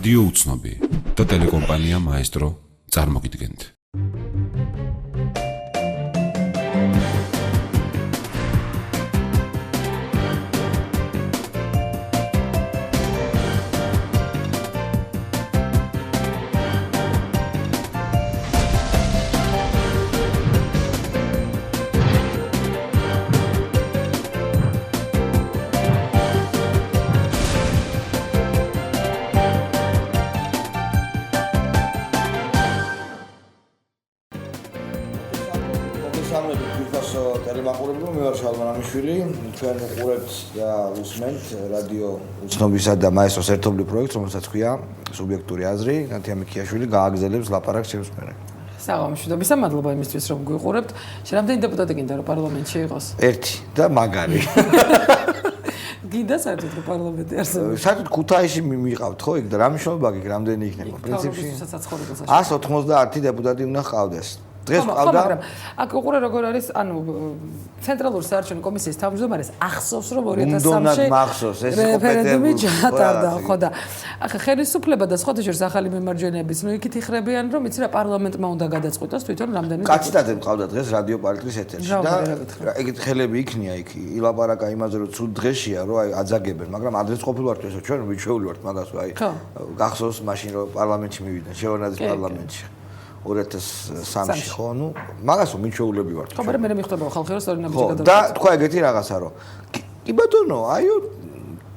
რადიო უცნობი და ტელეკომპანია მაესტრო წარმოგიდგენთ. ჩვენ უყურებთ და უსმენთ რადიო უცნობისა და მაესტროს ერთობლივ პროექტს, რომელსაც ქვია სუბიექტური აზრი. ნათია მიქიაშვილი გააგრძელებს ლაპარაკს ჩემს მერე. საღამოშუდობისა, მადლობა იმისთვის, რომ გვიყურებთ. რამდენი დეპუტატი გინდა რომ პარლამენტში იყოს? ერთი და მაგარი. გინდა საერთოდ რომ პარლამენტი არსებობს? საერთოდ ქუთაისში მიყავთ ხო იქ და რა მნიშვნელობა აქვს რამდენი იქნება? პრინციპში 190 დეპუტატი უნდა ჰყავდეს. დღეს ყავდა. მაგრამ აქ უყურე როგორ არის, ანუ ცენტრალური საარჩევნო კომისიის თავმჯდომარეს ახსოვს რომ 2003-ში რეფერენდუმი ჩატარდა, ხო და ახლა ხელისუფლება და სხვათა შორის ახალი მემარჯვენეებიც ნუ იქით იხრებიან რომ იცი რა პარლამენტმა უნდა გადაწყვიტოს თვითონ რამდენი კაციტადები ყავდა დღეს რადიო პარტიის ეთერში და ეგეთ ხელები იქნია იქ ილაპარაკა იმაზე რომ ცუდ დღეშია რომ აი აძაგებენ, მაგრამ ადრეს ყოფილვართ ესო ჩვენ მიჩვეული ვართ მაგას აი გახსოვს მაშინ რომ პარლამენტში მივიდნენ შევარნაძის პარლამენტში 2003-ში ხო, ნუ მაგას მიჩვეულები ვართ. ხო, მაგრამ მე მიხვდება ხალხი რომ სწორი ნაბიჯი გადავიდა. და თქვა ეგეთი რაღაცა რომ კი ბატონო, აიო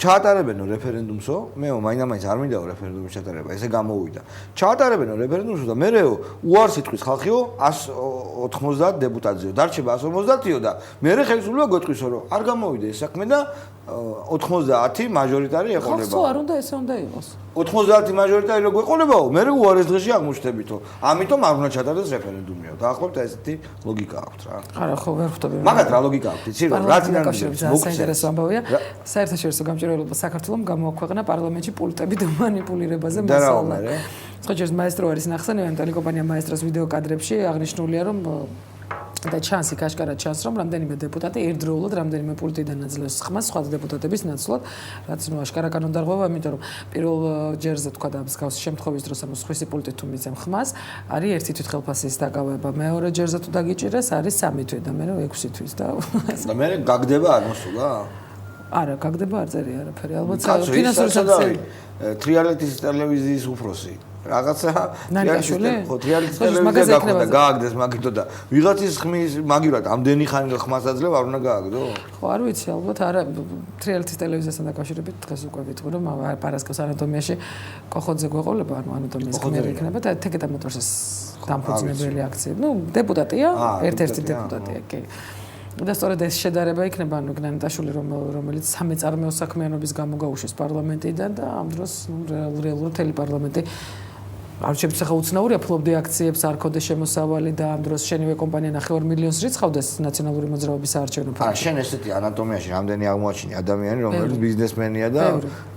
ჩაატარებენო რეფერენდუმსო, მეო მაინდა-მაინც არ მინდაო რეფერენდუმის ჩატარება, ესე გამოვიდა. ჩაატარებენო რეფერენდუმსო და მეო უარს იტყვის ხალხიო 190 დეპუტატზეო, დარჩება 150-იო და მე ხელისუფლება გვეტყვისო რომ არ გამოვიდა ეს საქმე და 90 მაჟორიტარი ეყოლება. ხო, არ უნდა ესე უნდა იყოს. 90 მაჟორიტარი რო გვეყოლებაო, მე უარეს დღეში აღმოჩნდებითო. ამიტომ არ უნდა ჩატარდეს რეფერენდუმიო. დაახლოებით ესეთი ლოგიკა აქვს რა. არა, ხო, ვერ ხვდები. მაგათ რა ლოგიკა აქვს, იცი რომ რა წინაშე საინტერესო ამბავია. საერთაშორისო გამჭირვალობა საქართველოს გამოაქვეყნა პარლამენტში პულტები და манипуლირებაზე მასალა. ხოჭერს მაესტრო არის ნახსენები ტელეკომპანია მაესტროს ვიდეო კადრებში აღნიშნულია რომ და ჩანსი კაშკარად ჩანს რომ რამდენიმე დეპუტატი ერთდროულად რამდენიმე პულტიდან აძლევს ხმას სხვა დეპუტატების ნაცვლად, რაც ნუ აშკარა კანონდარღვევა, იმიტომ რომ პირველ ჯერზე თქვა და მსგავსი შემთხვევის დროს ანუ სხვისი პულტი თუ მიცემ ხმას, არის ერთი თვით ხელფასის დაკავება, მეორე ჯერზე თუ დაგიჭირეს არის 3 თვით და მე 6 თვის და მე გაგდება არ მოსულა? არა, გაგდება არ წერია არაფერი, ალბათ ფინანსური საკითხი. თრიალეთის ტელევიზიის უფროსი რაღაცა ხო თრიალეთის ტელევიზია გახდა გააგდეს მაგითო და ვიღაცის ხმის მაგივრად ამდენი ხანი ხმას აძლევ არ უნდა გააგდო? ხო არ ვიცი ალბათ არა თრიალეთის ტელევიზიასთან დაკავშირებით დღეს უკვე ვიტყვი რომ პარასკევს ანატომიაში კოხოძე გვეყოლება ანუ ანატომიის გმირი იქნება და თეკეტამოტორსის დამფუძნებელი აქციები. ნუ დეპუტატია, ერთ-ერთი დეპუტატია კი. და სწორედ ეს შედარება იქნება ანუ გნანიტაშვილი რომელიც სამეწარმეო საქმიანობის გამო გაუშვეს პარლამენტიდან და ამ დროს რეალურად მთელი პარლამენტი არჩევნებს ახლა უცნაურია ფლობდი აქციებს არ ქონდეს შემოსავალი და ამ დროს შენივე კომპანია 9 მილიონს რიცხავდეს ნაციონალური მოძრაობის საარჩევნო ფონდში. შენ ესეთი ანატომიაში რამდენი აღმოაჩინე ადამიანი რომელიც ბიზნესმენია და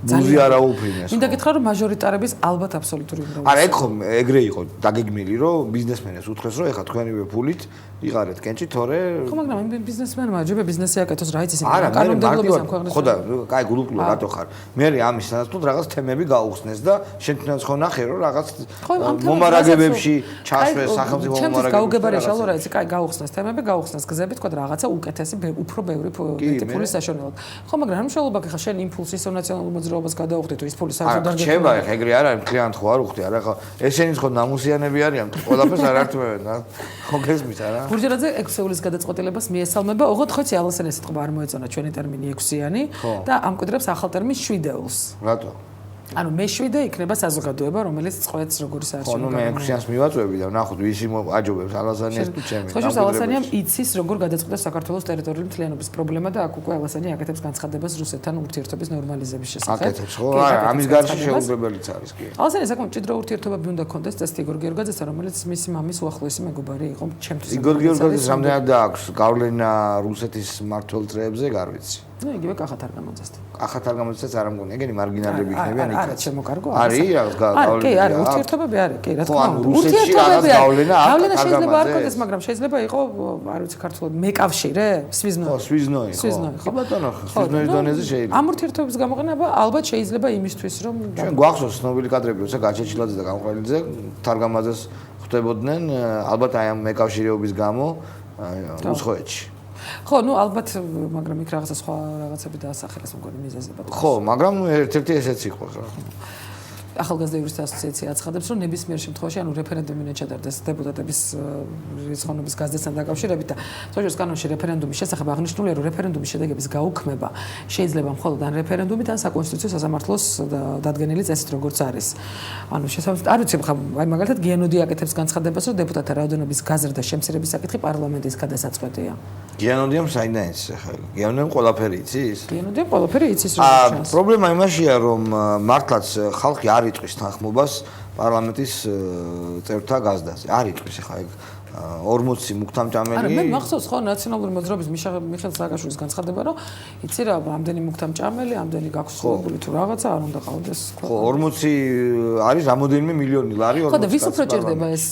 ბუზი არა უფრინეს. მინდა გითხრა რომ მაჟორიტარების ალბათ აბსოლუტური უმრავლესობა. არა ეგ ხომ ეგრე იყო დაგეგმილი რომ ბიზნესმენებს უთხრეს რომ ეხა თქვენივე ფულით იღარეთ კენჭი თორე ხო მაგრამ იმ ბიზნესმენმა ჯობია ბიზნესი აკეთოს რა იცის არა კანონმდებლობის ამ ქვეყნის ხო და კაი გულუკლო რატო ხარ მე ამის თანასწორად რაღაც თემები გაუხსნეს და შენ თვითონაც ხო ნახე რომ რაღაც მომარაგებებში ჩასვეს სახელმწიფო მომარაგებებში ჩემთვის გაუგებარია შალო რა იცი კაი გაუხსნეს თემები გაუხსნეს გზები თქვა რაღაცა უკეთესი უფრო ბევრი ფულის საშუალებლად ხო მაგრამ ამ შალობა ხა შენ იმპულსი ისო ნაციონალურ მოძრაობას გადაუხდი თუ ის ფული საერთოდ არ გექნება რჩება ხა ეგრე არა მთლიანად ხო არ უხდი არა ხა ესენიც ხო ნამუსიანები არიან ყველაფერს არ ართმევენ რა ხო გესმის არა ბურჯერაძე 6 ეულის გადაწყვეტილებას მიესალმება ოღონდ ხოჩი ალასენ ეს სიტყვა არ მოეწონა ჩვენი ტერმინი 6-იანი და ამკვიდრებს ახალ ტერმინს 7 ეულს რატო ანუ მე-7 იქნება საზოგადოება, რომელიც წყვეტს როგორი საარჩევნო. ხო, ნუ მე 6-იანს მივაწვევი და ნახოთ ვისი აჯობებს ალაზანიას თუ ჩემი. ხო, ალაზანიამ იცის როგორ გადაწყვეტა საქართველოს ტერიტორიული მთლიანობის პრობლემა და აქ უკვე ალაზანი აკეთებს განცხადებას რუსეთთან ურთიერთობის ნორმალიზების შესახებ. აკეთებს, ხო? არა, ამის გარშე შეუძლებელიც არის კი. ალაზანი საკმაოდ მჭიდრო ურთიერთობები უნდა ქონდეს წესით იგორ გიორგაძესთან, რომელიც მისი მამის უახლოესი მეგობარი იყო ჩემთვის. იგორ გიორგაძეს რამდენად აქვს გავლენა რუსეთის მმართველ წრეებზე, არ ვიცი. ნუ იგივე კახათ არ გამოძესთ. კახათ არ გამოძესთ არ მგონია, ეგენი მარგინალები იქნებიან იქ. არა, ჩემოკარგო. არის რაღაც გავლენა. კი, არის, ურთიერთობები არის, კი, რა თქმა უნდა. ურთიერთობები გავლენა შეიძლება არ ქონდეს, მაგრამ შეიძლება იყო, არ ვიცი ქართულად, მეკავშირე, სვიზნოი. ხო, სვიზნოი. ხო ბატონო, სვიზნოის დონეზე შეიძლება. ამ ურთიერთობების გამოყენება ალბათ შეიძლება იმისთვის, რომ ჩვენ გვახსოვს ცნობილი კადრები, როცა გაჩეჩილაძე და გამყრელიძე თარგამაძეს ხვდებოდნენ, ალბათ აი ამ მეკავშირეობის გამო უცხოეთში. ხო, ნუ ალბათ, მაგრამ იქ რაღაცა სხვა რაღაცები დაასახელეს მგონი მიზეზებად. ხო, მაგრამ ერთ-ერთი ესეც იყო რა. ახალგაზრდა იურისტთა ასოციაცია აცხადებს, რომ ნებისმიერ შემთხვევაში, ანუ რეფერენდუმი ნეჩადარდეს დეპუტატების რიცხოვნობის გაზრდასთან დაკავშირებით და სოციალურ კანონში რეფერენდუმის შესახებ აღნიშნულია, რომ რეფერენდუმის შედეგების გაუქმება შეიძლება მხოლოდ ან რეფერენდუმით, ან საკონსტიტუციო სასამართლოს დადგენილი წესით, როგორც არის. ანუ შესაბამისად, არ ვიცი, აი მაგალითად გიანოდი აკეთებს განცხადებას, რომ დეპუტატთა რაოდენობის გაზრდა შემცირების საკითხი პარლამენტის გადასაწყვეტია. გიანოდიამ საიდან იცის ახლა? გიანოდიამ ყველაფერი იცის? გიანოდიამ ყველაფერი იცის, როგორც ჩანს. პრობლემა იმაშია, რომ მართლაც ხალხი არ იტყვის თანხმობას პარლამენტის წევრთა გაზრდაზე. არ იტყვის ახლა ეგ 40 მუქთამჭამელი. არა, მე მახსოვს ხო ნაციონალური მოძრაობის მიხეილ სააკაშვილის განცხადება, რომ იცი რა, ამდენი მუქთამჭამელი, ამდენი გაქვსებული თუ რაღაცა არ უნდა ყავდეს. ხო, 40 არის რამოდენიმე მილიონი ლარი 40. ხო და ვის უფრო ჭირდება ეს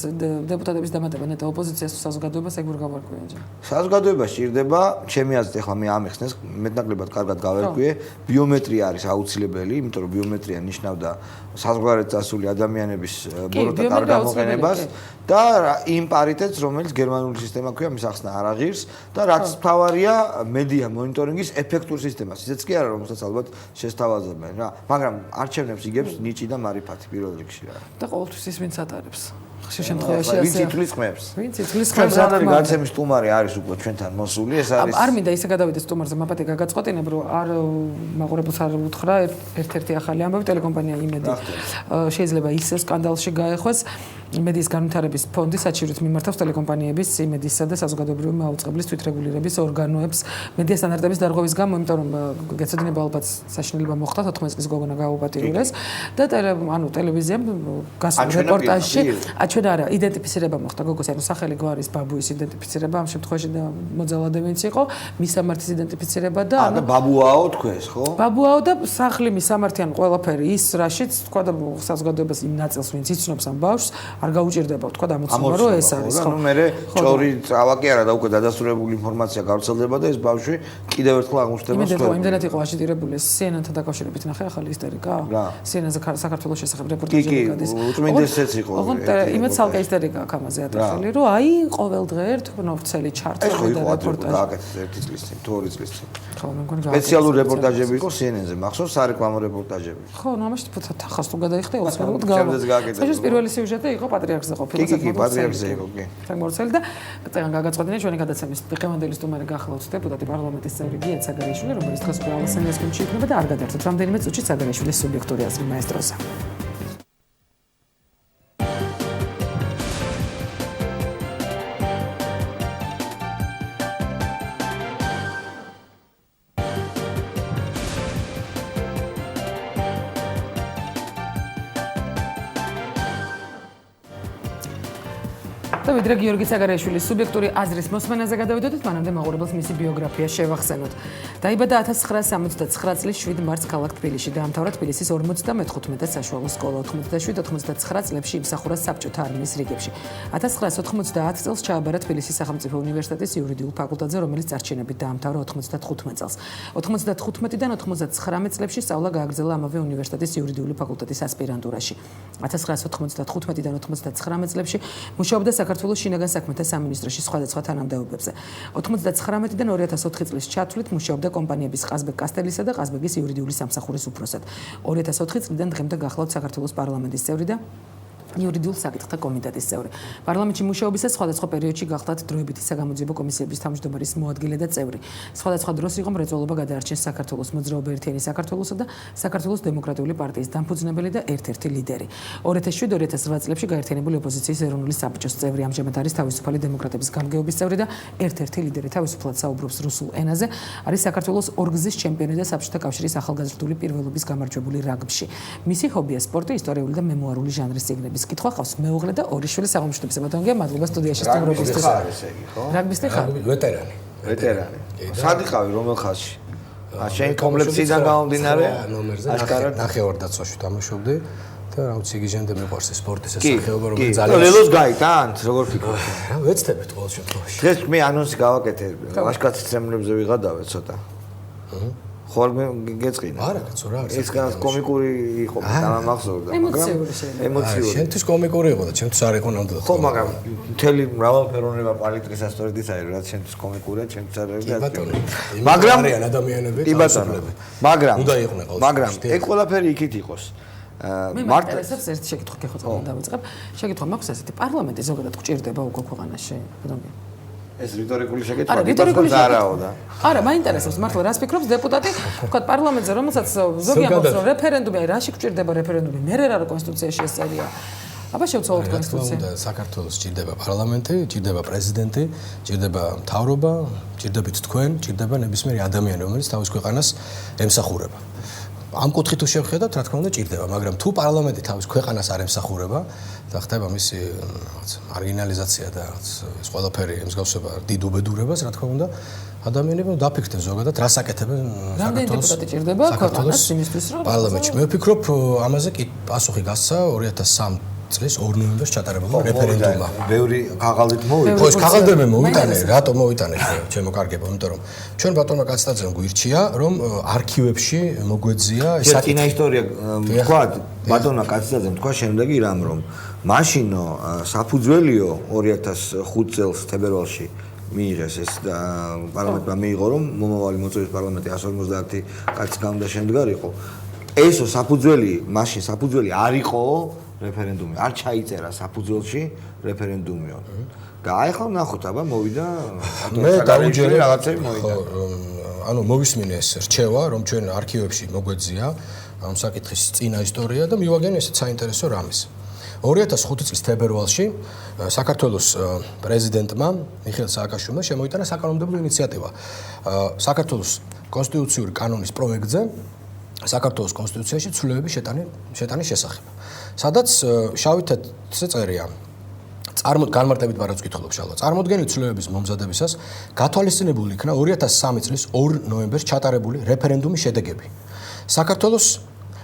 დეპუტატების დამატება ნეტა ოპოზიციას თუ საზოგადოებას ეგ ვერ გავარკვია ჯერ. საზოგადოებას ჭირდება, ჩემი აზრით ახლა მე ამიხსნეს, მეტნაკლებად კარგად გავერკვიე, ბიომეტრია არის აუცილებელი, იმიტომ რომ ბიომეტრია ნიშნავდა საზღვარგარეთ წასული ადამიანების ბოროტა კარგ გამოყენებას და იმ პარიტეტს, რომელიც გერმანული სისტემა ქვია, მის ახსნა არ აღირს და რაც მთავარია მედია მონიტორინგის ეფექტურ სისტემას. ისეც კი არა, რომელსაც ალბათ შესთავაზებენ რა, მაგრამ არჩევნებს იგებს ნიჭი და მარიფათი პირველ რიგში რა. და ყოველთვის ის ვინც ატარებს. ხშირ შემთხვევაში ვინც ითვლის ხმებს. ვინც ითვლის ხმებს. ჩვენთან გარცემის სტუმარი არის უკვე ჩვენთან მოსული, ეს არის. არ მინდა ისე გადავიდე სტუმარზე, მაპატი გაგაწყვეტინებ, რომ არ მაყურებელს არ უთხრა ერთ-ერთი ახალი ამბავი ტელეკომპანია იმედი. შეიძლება ისე სკანდალში გაეხვეს. იმედის განვითარების ფონდი საჩივრით მიმართავს ტელეკომპანიების იმედისა და საზოგადოებრივი მაუწყებლის თვითრეგულირების ორგანოებს მედია სტანდარტების დარღვევის გამო, იმიტომ რომ გეცოდინება ალბათ საშინელება მოხდა 14 წლის გოგონა გაუპატიურეს და ანუ ტელევიზიამ გასულ რეპორტაჟში აჩვენა არა იდენტიფიცირება მოხდა გოგოს, ანუ სახელი გვარის ბაბუის იდენტიფიცირება ამ შემთხვევაში და მოძალადე ვინც იყო, მისამართის იდენტიფიცირება და ანუ ბაბუაო თქვენს, ხო? ბაბუაო და სახლი მისამართი, ანუ ყველაფერი ის რაშიც თქვა და საზოგადოებას იმ ნაწილს ვინც იცნობს ამ ბავშვს არ გაუჭირდება, თქვა და ამოცნობა რომ ეს არის, ხო? ნუ მე ჭორი წავა კი არა და უკვე დადასტურებული ინფორმაცია გავრცელდება და ეს ბავშვი კიდევ ერთხელ აღმოჩნდება სკოლაში. იმდენად იყო აშიტირებული ეს CNN-თან დაკავშირებით, ნახე ახალი ისტერიკა? CNN-ზე საქართველოს შესახებ რეპორტაჟები გადის. კი, უწმინდესეც იყო. ოღონდ იმეც ცალკე ისტერიკა აქვს ამაზე ატეხილი, რომ აი ყოველ დღე ერთ ნორცელი ჩართული და რეპორტაჟი. გააკეთეს 1 წლის წინ, 2 წლის წინ. ხო, მე მგონი სპეციალური რეპორტაჟები იყო CNN-ზე, მახსოვს სარეკლამო რეპორტაჟები. ხო, ნუ ამაში თახას თუ გადაიხდა, უცნაურად გააკეთეს. ეს პირველი სიუჟეტი იყო პატრიარქზე ყოფილი. კი, პატრიარქზე იყო, კი. სამორცელი და წეგან გაგაწყვეტინა ჩვენი გადაცემის დღევანდელი სტუმარი გახლავთ დეპუტატი პარლამენტის წევრი გია ცაგარეიშვილი, რომელიც დღეს ყველასენიას გუნდში იქნება და არ გადაერთოთ რამდენიმე წუთში ცაგარეიშვილის სუბიექტური აზრი მაესტროზე. და ვიდრე გიორგი ცაგარეიშვილის სუბიექტური აზრის მოსმენაზე გადავიდოდეთ, მანამდე მაყურებელს მისი ბიოგრაფია შევახსენოთ. დაიბადა 1979 წლის 7 მარტს ქალაქ თბილისში, დაამთავრა თბილისის 54 საშუალო სკოლა. 87-89 წლებში იმსახურა საბჭოთა არმიის რიგებში. 1990 წელს ჩააბარა თბილისის სახელმწიფო უნივერსიტეტის იურიდიულ ფაკულტეტზე, რომელიც წარჩინებით დაამთავრა 95 წელს. 95-დან 99 წლებში სწავლა გააგრძელა ამავე უნივერსიტეტის იურიდიული ფაკულტეტის ასპირანტურაში. 1995-დან 99 წლებში მუშაობდა საქართველოს შინაგან საქმეთა სამინისტროში სხვადასხვა თანამდებობებზე. 99-დან 2004 წლის ჩათვლით მუშაობდა კომპანიების ყაზბეგ კასტელისა და ყაზბეგის იურიდიული სამსახურის უფროსად. 2004 წლიდან დღემდე გახლავთ საქართველოს პარლამენტის წევრი და იურიდიულ საკითხთა კომიტეტის წევრი. პარლამენტში მუშაობისას სხვადასხვა პერიოდში გახლავთ დროებითი საგამოძიებო კომისიების თავმჯდომარის მოადგილე და წევრი. სხვადასხვა დროს იყო მრეწველობა გადაარჩენს საქართველოს მოძრაობა ერთიანი საქართველოსა და საქართველოს დემოკრატიული პარტიის დამფუძნებელი და ერთ-ერთი ლიდერი. 2007-2008 წლებში გაერთიანებული ოპოზიციის ეროვნული საბჭოს წევრი, ამჟამად არის თავისუფალი დემოკრატების გამგეობის წევრი და ერთ-ერთი ლიდერი. თავისუფლად საუბრობს რუსულ ენაზე, არის საქართველოს ორგზის ჩემპიონი და საბჭოთა კავშირის ახალგაზრდული პირველობის გამარჯვებული რაგბში. მისი ჰობია სპორტი, ისტორიული და მემუარული ჟანრის წიგნების კითხვა, ყავს მეუღლე და ორი შვილი საღამოშტებისა. ბატონგია, მადლობა სტუდიაში სტუმრობისთვის. რაგბისტი ხარ, რაგბისტი ხარ? ვეტერანი. ვეტერანი. სად იყავი, რომელ ხაზში? შენ კომპლექსიდან გამომდინარე ნომერზე აშკარად ნახევარ-დაცვაში თამაშობდი და რაღაც იგი ჟენდე მიყვარს ეს სპორტის სახეობა რომელიც ძალიან ლელოს გაიტანთ როგორ ფიქრობ რა ვეცდებით ყოველ შემთხვევაში დღეს მე ანონსი გავაკეთე ვაშკაცის ცემლებზე ვიღადავე ცოტა ხوار გეწყინა არა კაცო რა არის ეს კომიკური იყო დამახსოვრდა ემოციური შეიძლება ემოციური შენთვის კომიკური იყო და ჩემთვის არ იყო ნამდვილად ხო მაგრამ მთელი მრავალფეროვნება პალიტრის ასწორებდის არის რაც შენთვის კომიკურია ჩემთვის არ არის მაგრამ არიან ადამიანები მაგრამ უნდა იყვნენ ყოველთვის მაგრამ ეგ ყველაფერი იქით იყოს მე მაინტერესებს ერთი შეკითხვა გეხოცავ დავიწყებ შეკითხვა მაქვს ასეთი პარლამენტი ზოგადად გჭირდება უკვე ქვეყანაში ბატონო ეს რიტორიკული შეკითხვაა არაო და არა მაინტერესებს მართლა რას ფიქრობს დეპუტატი ვთქვათ პარლამენტზე რომელსაც ზოგი ამბობს რომ რეფერენდუმი აი რაში გჭირდება რეფერენდუმი მე რა კონსტიტუციაში ეს წერია აბა შევცვალოთ კონსტიტუცია და საქართველოს ჭირდება პარლამენტი ჭირდება პრეზიდენტი ჭირდება მთავრობა ჭირდებით თქვენ ჭირდება ნებისმიერი ადამიანი რომელიც თავის ქვეყანას ემსახურება ამ კუთხით თუ შევხედავთ რა თქმა უნდა ჭირდება მაგრამ თუ პარლამენტი თავის ქვეყანას არ ემსახურება და ხდება მისი რაღაც მარგინალიზაცია და ეს ყველაფერი ემსგავსება დიდ უბედურებას რა თქმა უნდა ადამიანები დაფიქრდნენ ზოგადად რას აკეთებენ რამდენი დეპუტატი ჭირდება ქვეყანას იმისთვის რომ პარლამენტში მე ვფიქრობ ამაზე კი პასუხი გასცა 2003 წლის 2 ნოემბერს ჩატარებულმა რეფერენდუმმა. ბევრი ქაღალდით მოვიდა. ხო, ეს ქაღალდები მოვიტანე, რატომ მოვიტანე ჩემო კარგებო, იმიტომ რომ ჩვენ ბატონმა კაცტაძემ გვირჩია, რომ არქივებში მოგვეძია ეს კინა ისტორია თქვა ბატონმა კაცტაძემ თქვა შემდეგი რამ რომ მაშინო საფუძველიო 2005 წელს თებერვალში მიიღეს ეს პარლამენტმა მიიღო რომ მომავალი მოწვევის პარლამენტი 150 კაცი გამდა შემდგარიყო. ესო საფუძველი მაშინ საფუძველი არ იყო რეფერენდუმი არ ჩაიწერა საფუძველში რეფერენდუმიო და აი ხო ნახოთ აბა მოვიდა მე დაუჯერე რაღაცები მოვიდა ანუ მოვისმინე ეს რჩევა რომ ჩვენ არქივებში მოგვეძია ამ საკითხის წინა ისტორია და მივაგენ ესეც საინტერესო რამის 2005 წლის თებერვალში საქართველოს პრეზიდენტმა მიხეილ სააკაშვილმა შემოიტანა საკანონმდებლო ინიციატივა საქართველოს კონსტიტუციური კანონის პროექტზე საქართველოს კონსტიტუციაში ცვლილებების შეტანის შესახებ. სადაც შავი თეთრზე წერია. განმარტებით ბარათს ვკითხულობ შალვა. წარმოდგენილი ცვლილებების მომზადებისას გათვალისწინებული იქნა 2003 წლის 2 ნოემბერს ჩატარებული რეფერენდუმის შედეგები. საქართველოს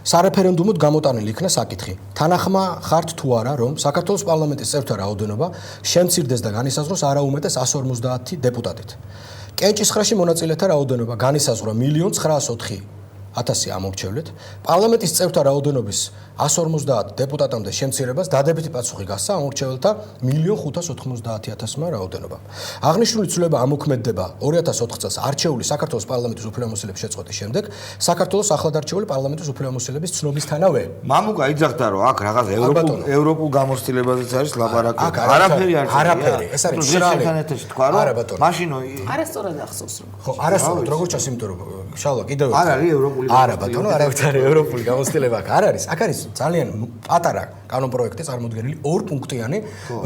სარეფერენდუმოდ გამოტანილი იქნა საკითხი. თანახმა ხართ თუ არა, რომ საქართველოს პარლამენტის წევრთა რაოდენობა შემცირდეს და განისაზღვროს არაუმეტეს 150 დეპუტატით. კენჭისხრაში მონაწილეთა რაოდენობა განისაზღვრა 1.904.000 ამორჩევლით. პარლამენტის წევრთა რაოდენობის 150 დეპუტატამდე შემცირებას დადებითი პასუხი გასცა ამორჩეველთა 1.590.000-მა რაოდენობამ. აღნიშნული ცვლილება ამოქმედდება 2004 წელს არჩეული საქართველოს პარლამენტის უფლებამოსილების შეწყვეტის შემდეგ საქართველოს ახლად არჩეული პარლამენტის უფლებამოსილების ცნობისთანავე. მამუკა იძახდა რომ აქ რაღაც ევროპულ გამოცდილებაზეც არის ლაპარაკი. არაფერი არ არაფერი. ეს არის მშრალი. თქვა რომ მაშინო არასწორად ახსოვს რომ. ხო, არასწორად როგორ ჩას იმიტომ რომ შალვა კიდევ არ არის ევროპული არა ბატონო, არ არის ევროპული გამოცდილება აქ არ არის. აქ არის ძალიან პატარა კანონპროექტი წარმოდგენილი 2 პუნქტიანი,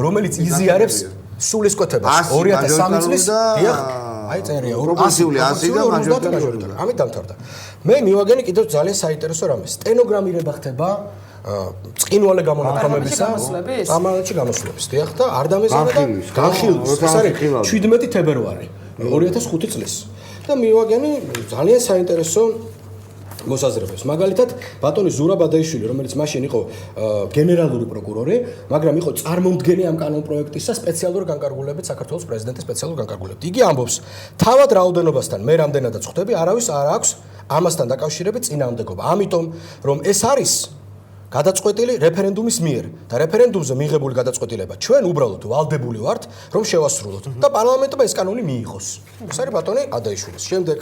რომელიც იზიარებს სულისკვეთებას 2003 წლის დიახ, აი წერია პროგრესიული 100 და მაჟორიტარი. ამით დამთავრდა. მე მივაგენი კიდევ ძალიან საინტერესო რამე. სტენოგრამირება ხდება წინვალე გამონათქვამებისა პარლამენტში გამოსვლების. დიახ და არ დამეზანა და განხილვის. ეს არის 17 თებერვარი 2005 წლის. და მივაგენი ძალიან საინტერესო მოსაზრებებს. მაგალითად, ბატონი ზურაბ ადაიშვილი, რომელიც მაშინ იყო გენერალური პროკურორი, მაგრამ იყო წარმომდგენი ამ კანონპროექტისა სპეციალური განკარგულებით საქართველოს პრეზიდენტის სპეციალური განკარგულებით. იგი ამბობს, თავად რაოდენობასთან მე რამდენადაც ხვდები, არავის არ აქვს ამასთან დაკავშირებით წინააღმდეგობა. ამიტომ, რომ ეს არის გადაწყვეტილი რეფერენდუმის მიერ და რეფერენდუმზე მიღებული გადაწყვეტილება ჩვენ უბრალოდ ვალდებული ვართ რომ შევასრულოთ და პარლამენტმა ეს კანონი მიიღოს. ეს არის ბატონი ადაიშვილის. შემდეგ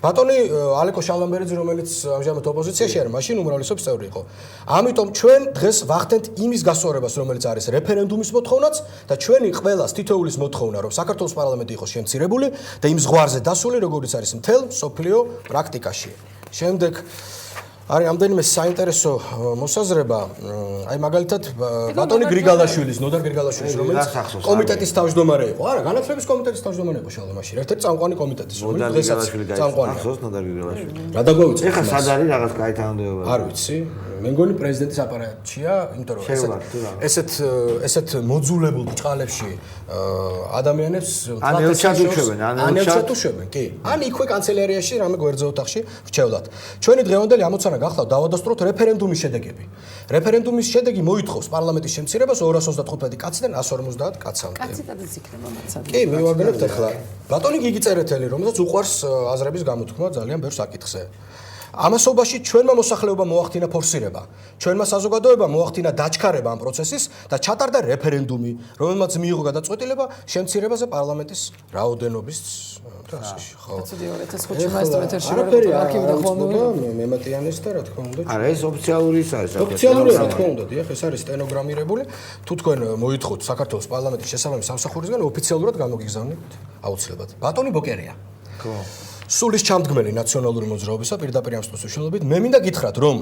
ბატონი ალეკო შალამბერეძე რომელიც ამჟამად ოპოზიციაში არის, მაშინ უმრავლესობის წევრი იყო. ამიტომ ჩვენ დღეს ვახდენთ იმის გასწორებას, რომელიც არის რეფერენდუმის მოთხოვნაც და ჩვენი ყველას თითოეულის მოთხოვნა, რომ საქართველოს პარლამენტი იყოს შემცირებული და იმ ზღვარზე დასული, როგორც არის მთელ სოფლიო პრაქტიკაში. შემდეგ არის ამდენიმე საინტერესო მოსაზრება, აი მაგალითად ბატონი გრიგალაშვილის, ნოდარ გრიგალაშვილის, რომელიც კომიტეტის თავმჯდომარე იყო. არა, განათლების კომიტეტის თავმჯდომარე იყო შალომაში. ერთ-ერთი წამყვანი კომიტეტის, რომელიც დღესაც წამყვანია. ახსოვს ნოდარ გრიგალაშვილი. რა დაგვაუწყე? ეხლა სად არის რაღაც კაი თანამდებობა? არ ვიცი. მე მგონი პრეზიდენტის აპარატია, იმიტომ რომ ესეთ მოძულებულ ბჭყალებში ადამიანებს ანელჩად უშვებენ, კი. ან იქვე კანცელარიაში, რამე გვერდზე ოთახში რჩევლად. ჩვენი დღევანდელი ამოცანა გახლავთ დავადასტუროთ რეფერენდუმის შედეგები. რეფერენდუმის შედეგი მოითხოვს პარლამენტის შემცირებას 225 კაციდან 150 კაცამდე. კაციდანაც იქნება მაცადი. კი, მივაგნებთ ახლა. ბატონი გიგი წერეთელი, რომელსაც უყვარს აზრების გამოთქმა ძალიან ბევრ საკითხზე. ამასობაში ჩვენმა მოსახლეობამ მოახდინა ფორსირება. ჩვენმა საზოგადოებამ მოახდინა დაჩქარება ამ პროცესის და ჩატარდა რეფერენდუმი, რომელმაც მიიღო გადაწყვეტილება შემცირებაზე პარლამენტის რაოდენობის პროცესში. ხო. ცუდი 2005 მაისტრ ეთერში ვარ არქივი და ხოლმე მემატიანის და რა თქმა უნდა. არა, ეს ოფიციალური ის არის. ოფიციალური რა თქმა უნდა, დიახ, ეს არის სტენოგრამირებული. თუ თქვენ მოითხოვთ საქართველოს პარლამენტის შესაბამის სამსახურისგან ოფიციალურად გამოგიგზავნით აუცილებლად. ბატონი ბოკერია. ხო. სულის ჩამდგმელი ნაციონალური მოძრაობისა პირდაპირ ამ სტუს უშუალობით მე მინდა გითხრათ რომ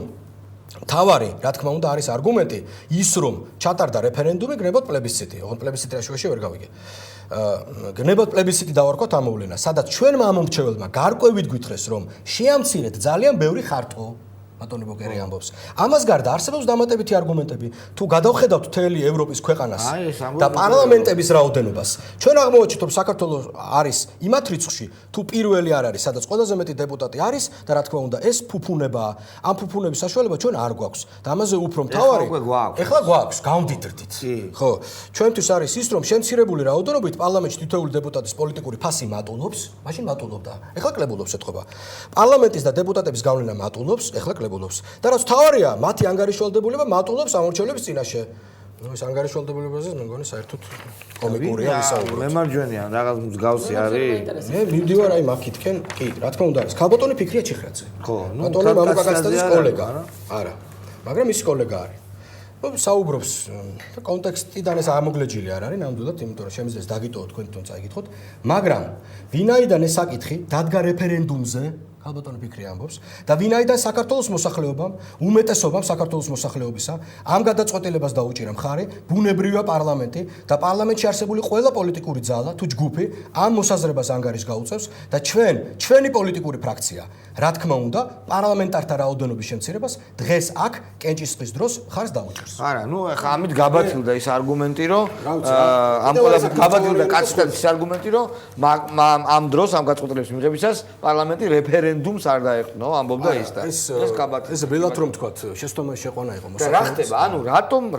თავარი რა თქმა უნდა არის არგუმენტი ის რომ ჩატარდა რეფერენდუმი გნებოთ პლებისციტი ოღონდ პლებისციტი რაშუაში ვერ გავიგე გნებოთ პლებისციტი დავარქვათ ამოვლენა სადაც ჩვენმა ამომრჩეველმა გარკვევით გვითხრეს რომ შეამცირეთ ძალიან ბევრი ხარტყო ბატონი ბოკერი ამბობს. ამას გარდა არსებობს დამატებითი არგუმენტები. თუ გადავხედავთ მთელი ევროპის ქვეყანას და პარლამენტების რაოდენობას, ჩვენ აღმოვაჩინეთ, რომ საქართველოს არის იმათ რიცხვში, თუ პირველი არ არის, სადაც ყველაზე მეტი დეპუტატი არის და რა თქმა უნდა, ეს ფუფუნებაა. ამ ფუფუნების საშუალება ჩვენ არ გვაქვს. და ამაზე უფრო მთავარი ეხლა გვაქვს, გავდიდრდით. ხო. ჩვენთვის არის ის, რომ შემცირებული რაოდენობით პარლამენტში თითოეული დეპუტატის პოლიტიკური ფასი მატულობს, მაშინ მატულობდა. ეხლა კლებულობს ეთქობა. პარლამენტის და დეპუტატების გავლენა მატულობს, ეხლა და რაც თავარია, მათი ანგარიშვალდებულება მატულობს ამორჩევლების წინაშე. ნუ ეს ანგარიშვალდებულებაზე მე მგონი საერთოდ კომიკურია ვისაუბროთ. მემარჯვენეა, რაღაც მსგავსი არის. მე მივდივარ აი მაქითკენ, კი, რა თქმა უნდა არის. ქალბატონი ფიქრია ჩიხრაძე. ხო, ნუ ბატონი მამუკაკაცაძის კოლეგა. არა. მაგრამ ის კოლეგა არის. ნუ საუბრობს კონტექსტიდან ეს ამოგლეჯილი არ არის, ნამდვილად, იმიტომ რომ შემიძლია დაგიტოვოთ თქვენ თვითონ წაიგითხოთ, მაგრამ ვინაიდან ეს საკითხი დადგა რეფერენდუმზე ალბათონი ფიქრი ამბობს და ვინაიდან საქართველოს მოსახლეობამ უმეტესობამ საქართველოს მოსახლეობისა ამ გადაწყვეტილებას დაუჭირა მხარი ბუნებრივია პარლამენტი და პარლამენტში არსებული ყველა პოლიტიკური ძალა თუ ჯგუფი ამ მოსაზრებას ანგარიშს გაუწევს და ჩვენი პოლიტიკური ფრაქცია რა თქმა უნდა პარლამენტართა რაოდენობის შემცირებას დღეს აქ კენჭისყრის დროს მხარს დაუჭერს. არა, ნუ ახლა ამით გაბათილდა ის არგუმენტი რომ ამ ყველაფერს გაბათილდა კაცის არგუმენტი რომ ამ დროს ამ გადაწყვეტილების მიღებისას პარლამენტი რეფერენდუმს არ დაეყნო, ამბობდა ის და ეს გაბათილდა. ეს ველად რომ თქვათ, შეცდომაში შეყვანა იყო მოსახლეობის. რა ხდება? ანუ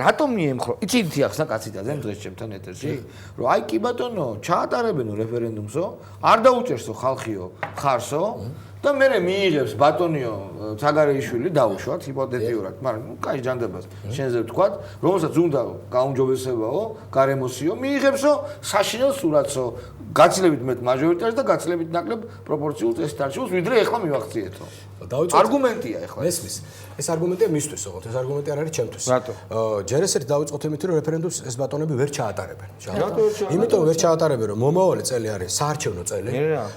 რატომ მიემხრო? იცით ახსნა კაციტაძე დღეს ჩემთან ეთერში, რომ აი კი ბატონო, ჩაატარებენო რეფერენდუმსო, არ დაუჭერსო ხალხიო, ხარსო და მე მიიღებს ბატონიო ცაგარეიშვილი დაუშვათ ჰიპოთეტიურად, მაგრამ ნუ კაი ჯანდებას შენზე ვთქვათ, რომელსაც უნდა გაუმჯობესებაო, გარემოსიო, მიიღებსო საშინელ სურათსო, გაცილებით მეტ მაჟორიტარს და გაცილებით ნაკლებ პროპორციულ წესით არჩევს, ვიდრე ეხლა მივახციეთო. არგუმენტია ეხლა. მესმის. ეს არგუმენტია მისთვის, ოღონდ ეს არგუმენტი არ არის ჩემთვის. რატო? ჯერ ესეთ დავიწყოთ იმით, რომ რეფერენდუმს ეს ბატონები ვერ ჩაატარებენ. იმიტომ ვერ ჩაატარებენ, რომ მომავალი წელი არის საარჩევნო წელი.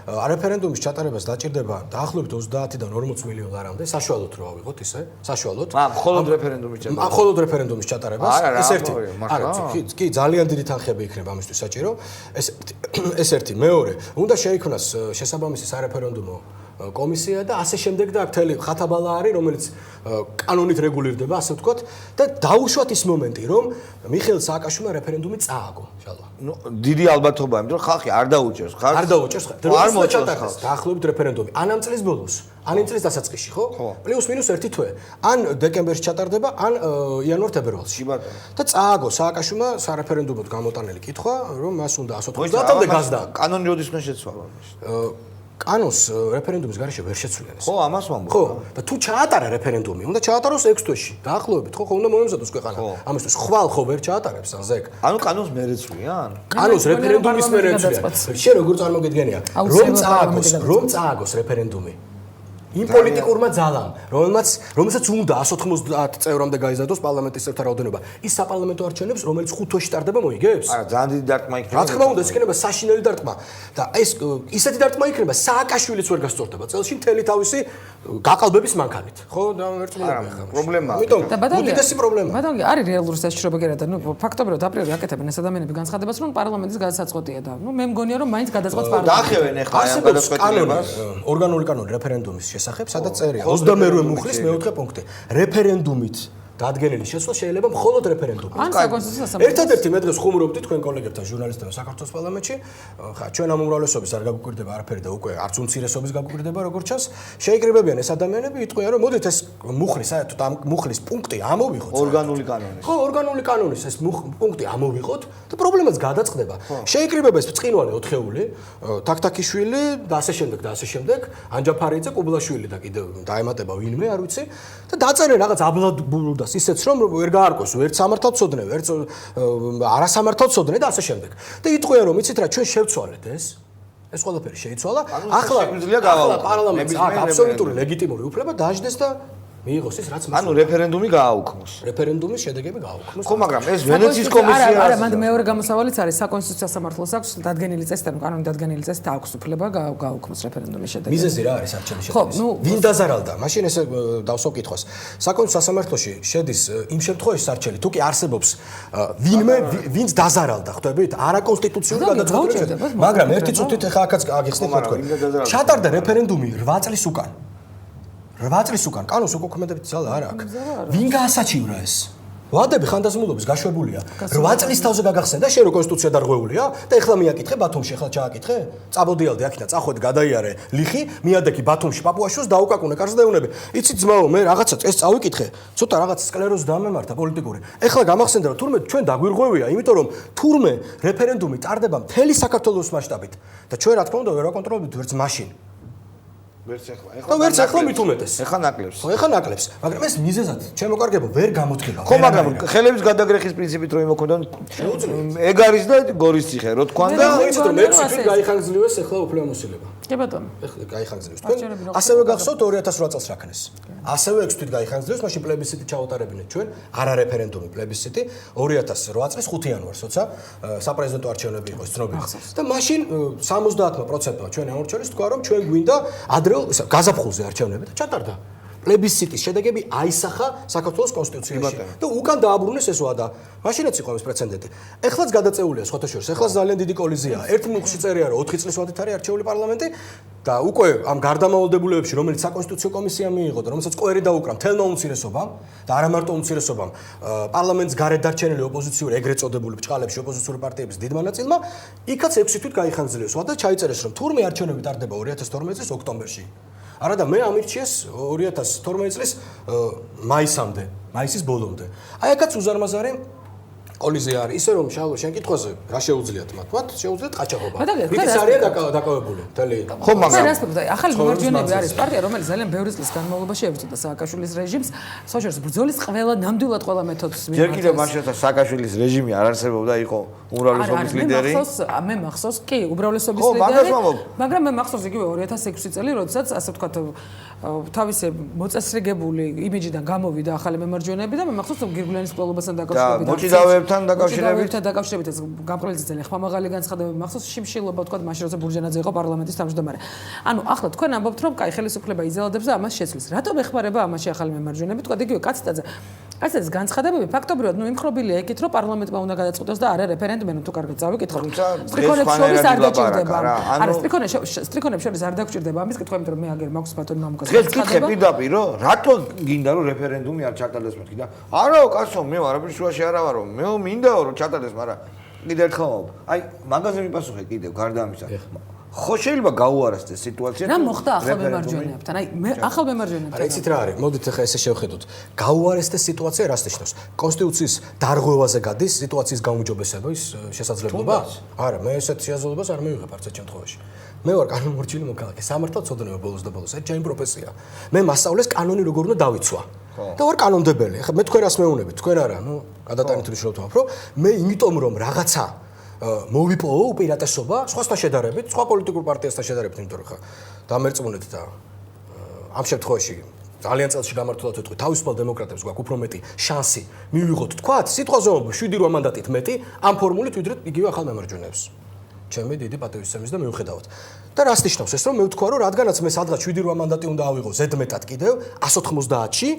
რეფერენდუმის ჩატარებას დაჭირდება დაახლოებით 30-დან 40 მილიონამდე, საშუალოდ რო ავიღოთ ისე, საშუალოდ. მხოლოდ რეფერენდუმის ჩატარებას. მხოლოდ რეფერენდუმის ჩატარებას. ეს ერთი. არა, კი, ძალიან დიდი თანხები იქნება ამისთვის საჭირო. ეს ერთი, მეორე, უნდა შეიქმნას შესაბამისი სარეფერენდუმო კომისია და ასე შემდეგ და მთელი ხათაბალა არის, რომელიც კანონით რეგულირდება, ასე ვთქვათ, და დაუშვათ ის მომენტი, რომ მიხეილ სააკაშვილმა რეფერენდუმი წააგო, შალვა. ნუ დიდი ალბათობაა, იმიტომ რომ ხალხი არ დაუჭერს, ხალხი არ დაუჭერს, არ მოჩატარდეს დაახლოებით რეფერენდუმი. ან ამ წლის ბოლოს, ან იმ წლის დასაწყისში, ხო? პლუს მინუს 1 თვე. ან დეკემბერში ჩატარდება, ან იანვარ-თებერვალში. და წააგო სააკაშვილმა სარეფერენდუმოდ გამოტანილი კითხვა, რომ მას უნდა 190-მდე გაზდა. კანონი როდის უნდა შეცვალონ? კანონს რეფერენდუმის გარეშე ვერ შეცვლიან ეს. ხო, ამას ვამბობ. ხო, და თუ ჩაატარა რეფერენდუმი, უნდა ჩაატაროს 6 თვეში, დაახლოებით, ხო, უნდა მოემზადოს ქვეყანა. ამისთვის ხვალ ხო ვერ ჩაატარებს ანზეკ. ანუ კანონს მე რეცვლიან? კანონს რეფერენდუმის მე რეცვლიან. შენ როგორ წარმოგიდგენია? რომ წააგოს რეფერენდუმი. იმ პოლიტიკურმა ძალამ, რომელსაც უნდა 190 წევრამდე გაიზარდოს პარლამენტის წევრთა რაოდენობა. ის საპარლამენტო არჩევნებს, რომელიც 5 თვეში ტარდება, მოიგებს? არა, ძალიან დიდი დარტყმა იქნება. რა თქმა უნდა, ეს იქნება საშინელი დარტყმა. და ეს ისეთი დარტყმა იქნება, სააკაშვილიც ვერ გასწორდება წელში მთელი თავისი გაყალბების მანქანით. ხო, და ვერწმუნები ახლა. პრობლემაა. უდიდესი პრობლემაა. ბატონო, არის რეალური საჭიროება გერა და ნუ ფაქტობრივად აპრიორი აკეთებენ ეს ადამიანები განცხადებას, რომ პარლამენტის გადაწყვეტია და ნუ მე მგონია, რომ მაინც გადაწყვეტს პარლამენტი. დაახევენ ახლა ამ გადაწყვეტილებას. ორგანული კანონი რეფერენდუმის შესახებ, სადაც წერია 22 მუხლის მეოთხე პუნქტი. რეფერენდუმით დადგენილი შეცვლა შეიძლება მხოლოდ რეფერენდუმით. ან საკონსტიტუციო სამართლით. ერთადერთი მე დღეს ხუმრობდი თქვენ კოლეგებთან ჟურნალისტებთან საქართველოს პარლამენტში, ხა ჩვენ ამ უმრავლესობის არ გაგვიკვირდება არაფერი და უკვე არც უმცირესობის გაგვიკვირდება როგორც ჩანს. შეიკრიბებიან ეს ადამიანები, იტყვიან რომ მოდით ეს მუხლის საერთოდ ამ მუხლის პუნქტი ამოვიღოთ. ორგანული კანონის. ხო, ორგანული კანონის ეს პუნქტი ამოვიღოთ და პრობლემაც გადაწყდება. შეიკრიბება ეს ბრწყინვალე ოთხეული, თაქთაქიშვილი და ასე შემდეგ და ასე შემდეგ, ანჯაფარიძე, კუბლაშვილი და კიდევ დაემატება ვინმე, არ ვიცი და დაწერენ რაღაც აბლადბულდა ისეც რომ ვერ გაარკვევს ვერც სამართალწოდნე, ვერც არასამართალწოდნე და ასე შემდეგ. და იტყვიან რომ იცით რა ჩვენ შევცვალეთ ეს ყველაფერი შეიცვალა. ახლა პარლამენტს აქვს აბსოლუტური ლეგიტიმური უფლება დაждდეს და მიიღოს ის რაც ანუ რეფერენდუმი გააუქმოს. რეფერენდუმის შედეგები გააუქმოს. ხო, მაგრამ ეს ვენეციის კომისია არა, მანდ მეორე გამოსავალიც არის საკონსტიტუციო სამართლოს აქვს დადგენილი წესით, ანუ კანონი დადგენილი წესით აქვს უფლება გააუქმოს რეფერენდუმის შედეგები. მიზეზი რა არის არჩევის შედეგის? ვინ დაზარალდა? მაშინ ესე დავსვო კითხვას. საკონსტიტუციო სამართლოში შედის იმ შემთხვევაში არჩელი, თუ კი არსებობს ვინმე ვინც დაზარალდა, ხვდებით? არაკონსტიტუციური გადაწყვეტილება. მაგრამ ერთი წუთით ახლა აქაც აგიხსნით თქვენ. ჩატარდა რეფერენდუმი 8 წლის უკან. 8 წლის უკან კანონს უკვე კომენტებით ძალა არ აქვს. ვინ გაასაჩივრა ეს? ვადები ხანდაზმულობის გაშვებულია. 8 წლის თავზე გაგახსენდა შენ რო კონსტიტუცია დარღვეულია და ეხლა მიაკითხე ბათუმში, ეხლა ჩააკითხე? წაბოდიალდი აქითა, წახვედი, გადაიარე ლიხი, მიადექი ბათუმში პაპუაშვილს დაუკაკუნე კარს და ეუნები. იცით ძმაო, მე რაღაცა წეს წავიკითხე, ცოტა რაღაც სკლეროზი დამემართა პოლიტიკური. ეხლა გამახსენდა რომ თურმე ჩვენ დაგვირღვევია, იმიტომ რომ თურმე რეფერენდუმი ტარდება მთელი საქართველოს მასშტაბით და ჩვენ რა თქმა უნდა ვერ ვაკონტროლებთ ვერც მაშინ. ვერც ახლა მით უმეტეს. ეხლა ნაკლებს. ხო, ეხლა ნაკლებს. მაგრამ ეს მიზეზად ჩემო კარგებო ვერ გამოდგება. ხო, მაგრამ ხელების გადაგრეხის პრინციპით რო იმოქმედონ ეგ არის და გორის ციხე რო თქვან და იცით რომ 6 თვით გაიხანგრძლივეს ეხლა უფლება მოსილება. კი ბატონო. ეხლა გაიხანგრძლივეს. ასევე გახსოვთ 2008 წელს რაკნეს. ასევე 6 თვით გაიხანგრძლივეს, მაშინ პლებისციტი ჩაუტარებინეთ ჩვენ, არა რეფერენდუმი, პლებისციტი 2008 წლის 5 იანვარს, როცა საპრეზიდენტო არჩევნები იყო ცნობილი. და მაშინ 70%-მა ჩვენ ამორჩეულს თქვა რომ ჩვენ გვინდა გაზაფხულზე არჩევნები და ჩატარდა. პლებისციტის შედეგები აისახა საქართველოს კონსტიტუციაში და უკან დააბრუნეს ეს ვადა. მაშინაც იყო ეს პრეცედენტი. ეხლაც გადაწეულია სხვათა შორის. ეხლაც ძალიან დიდი კოლიზიაა. ერთ მუხში წერია რომ 4 წლის ვადით არის არჩეული პარლამენტი და უკვე ამ გარდამავალდებულებებში რომელიც საკონსტიტუციო კომისია მიიღო და რომელსაც კვერი დაუკრა მთელმა უმცირესობამ და არა მარტო უმცირესობამ პარლამენტის გარეთ დარჩენილი ოპოზიციური ეგრეთ წოდებული ბჭყალებში ოპოზიციური პარტიების დიდმა ნაწილმა იქაც 6 თვით გაიხანგრძლივეს ვადა ჩაიწერეს რომ თურმე არჩევნები ტარდება 2012 წლის ოქტომბერში. არა და მე ამირჩიეს 2012 წლის მაისამდე, მაისის ბოლომდე. აი აქაც უზარმაზარი კოლიზია არის. ისე რომ შალო შენ კითხვაზე რა შეუძლიათ მათ? მათ შეუძლიათ ყაჩაღობა. ის არიან დაკავებული. მთელი. ხო, მაგრამ ახალი მემარჯვენეები არის პარტია, რომელიც ძალიან ბევრი წლის განმავლობაში ებრძოდა სააკაშვილის რეჟიმს, სოციალიზმის ბრძოლის ნამდვილად ყველა მეთოდს მიიღო. ჯერ კიდევ მაშინ სააკაშვილის რეჟიმი არ არსებობდა, იყო უმრავლესობის ლიდერი. მე მახსოვს, კი, უმრავლესობის ლიდერი. მაგრამ მე მახსოვს იგივე 2006 წელი, როდესაც ასე ვთქვათ თავისი მოწესრიგებული იმიჯიდან გამოვიდა ახალი მემარჯვენეები და მე მახსოვს გირგვლენის მკვლელობასთან დაკავშირებით. მოჭიდავეებთან დაკავშირებით ეს გამყრელიძე ძალიან ხმამაღალი განცხადებები მახსოვს შიმშილობა ვთქვათ მაშინ როცა ბურჯანაძე იყო პარლამენტის თავმჯდომარე. ანუ ახლა თქვენ ამბობთ რომ კაი ხელისუფლება იზელადებს და ამას შეცვლის. რატომ ეხმარება ამაში ახალი მემარჯვენეები? ვთქვათ იგივე კაციტაძე განცხადებები ფაქტობრივად იმხრობილია იქით რომ პარლამენტმა უნდა გადაწყვეტოს და არა რეფერენდუმი თუ კარგად წავიკითხო. სტრიქონებს შორის არ დაჭირდება. არა სტრიქონებს შორის არ დაგვჭირდება ამის კითხვა იმიტომ რომ მე აგერ მაქვს ბატონი მამუკას. დღეს კითხე პირდაპირ რომ რატო გინდა რომ რეფერენდუმი არ ჩატარდეს მეთქი და არაო კაცო მე არაფრის შუაში არა ვარო მე მინდაო რომ ჩატარდეს მაგრამ კიდევ ერთხელ ვამბობ აი მაგაზე მიპასუხე კიდევ გარდა ამისა ხო შეიძლება გაუარესდეს სიტუაცია რა მოხდა ახალ მემარჯვენეებთან აი მე ახალ მემარჯვენეებთან არა იცით რა არის მოდით ახლა ესე შევხედოთ გაუარესდეს სიტუაცია რას ნიშნავს კონსტიტუციის დარღვევაზე გადის სიტუაციის გაუმჯობესების შესაძლებლობა არა მე ესეთ შეაძლებლობას არ მივიღებ არც ერთ შემთხვევაში მე ვარ კანონმორჩილი მოქალაქე სამართალწოდნეობა ბოლოს და ბოლოს ეს ჩემი პროფესია მე მასწავლეს კანონი როგორ უნდა დავიცვა და ვარ კანონდებელი ახლა მე თქვენ რას მეუნებით თქვენ არა ნუ გადატანით უშუალოდ ვთქვამთ რომ მე იმიტომ რომ რაღაცა მოვიპოვო უპირატესობა სხვასთან შედარებით სხვა პოლიტიკურ პარტიასთან შედარებით იმიტომ რომ ხა დამერწმუნეთ და ამ შემთხვევაში ძალიან წელში გამართულად ვეთქვი თავისუფალ დემოკრატებს გვაქვს უფრო მეტი შანსი მივიღოთ თქვათ სიტყვაზე 7-8 მანდატით მეტი ამ ფორმულით ვიდრე იგივე ახალ მემარჯვენეებს ჩემი დიდი პატივისცემის და მიუხედავად და რას ნიშნავს ეს რომ მე ვთქვა რომ რადგანაც მე სადღაც 7-8 მანდატი უნდა ავიღო ზედმეტად კიდევ 190-ში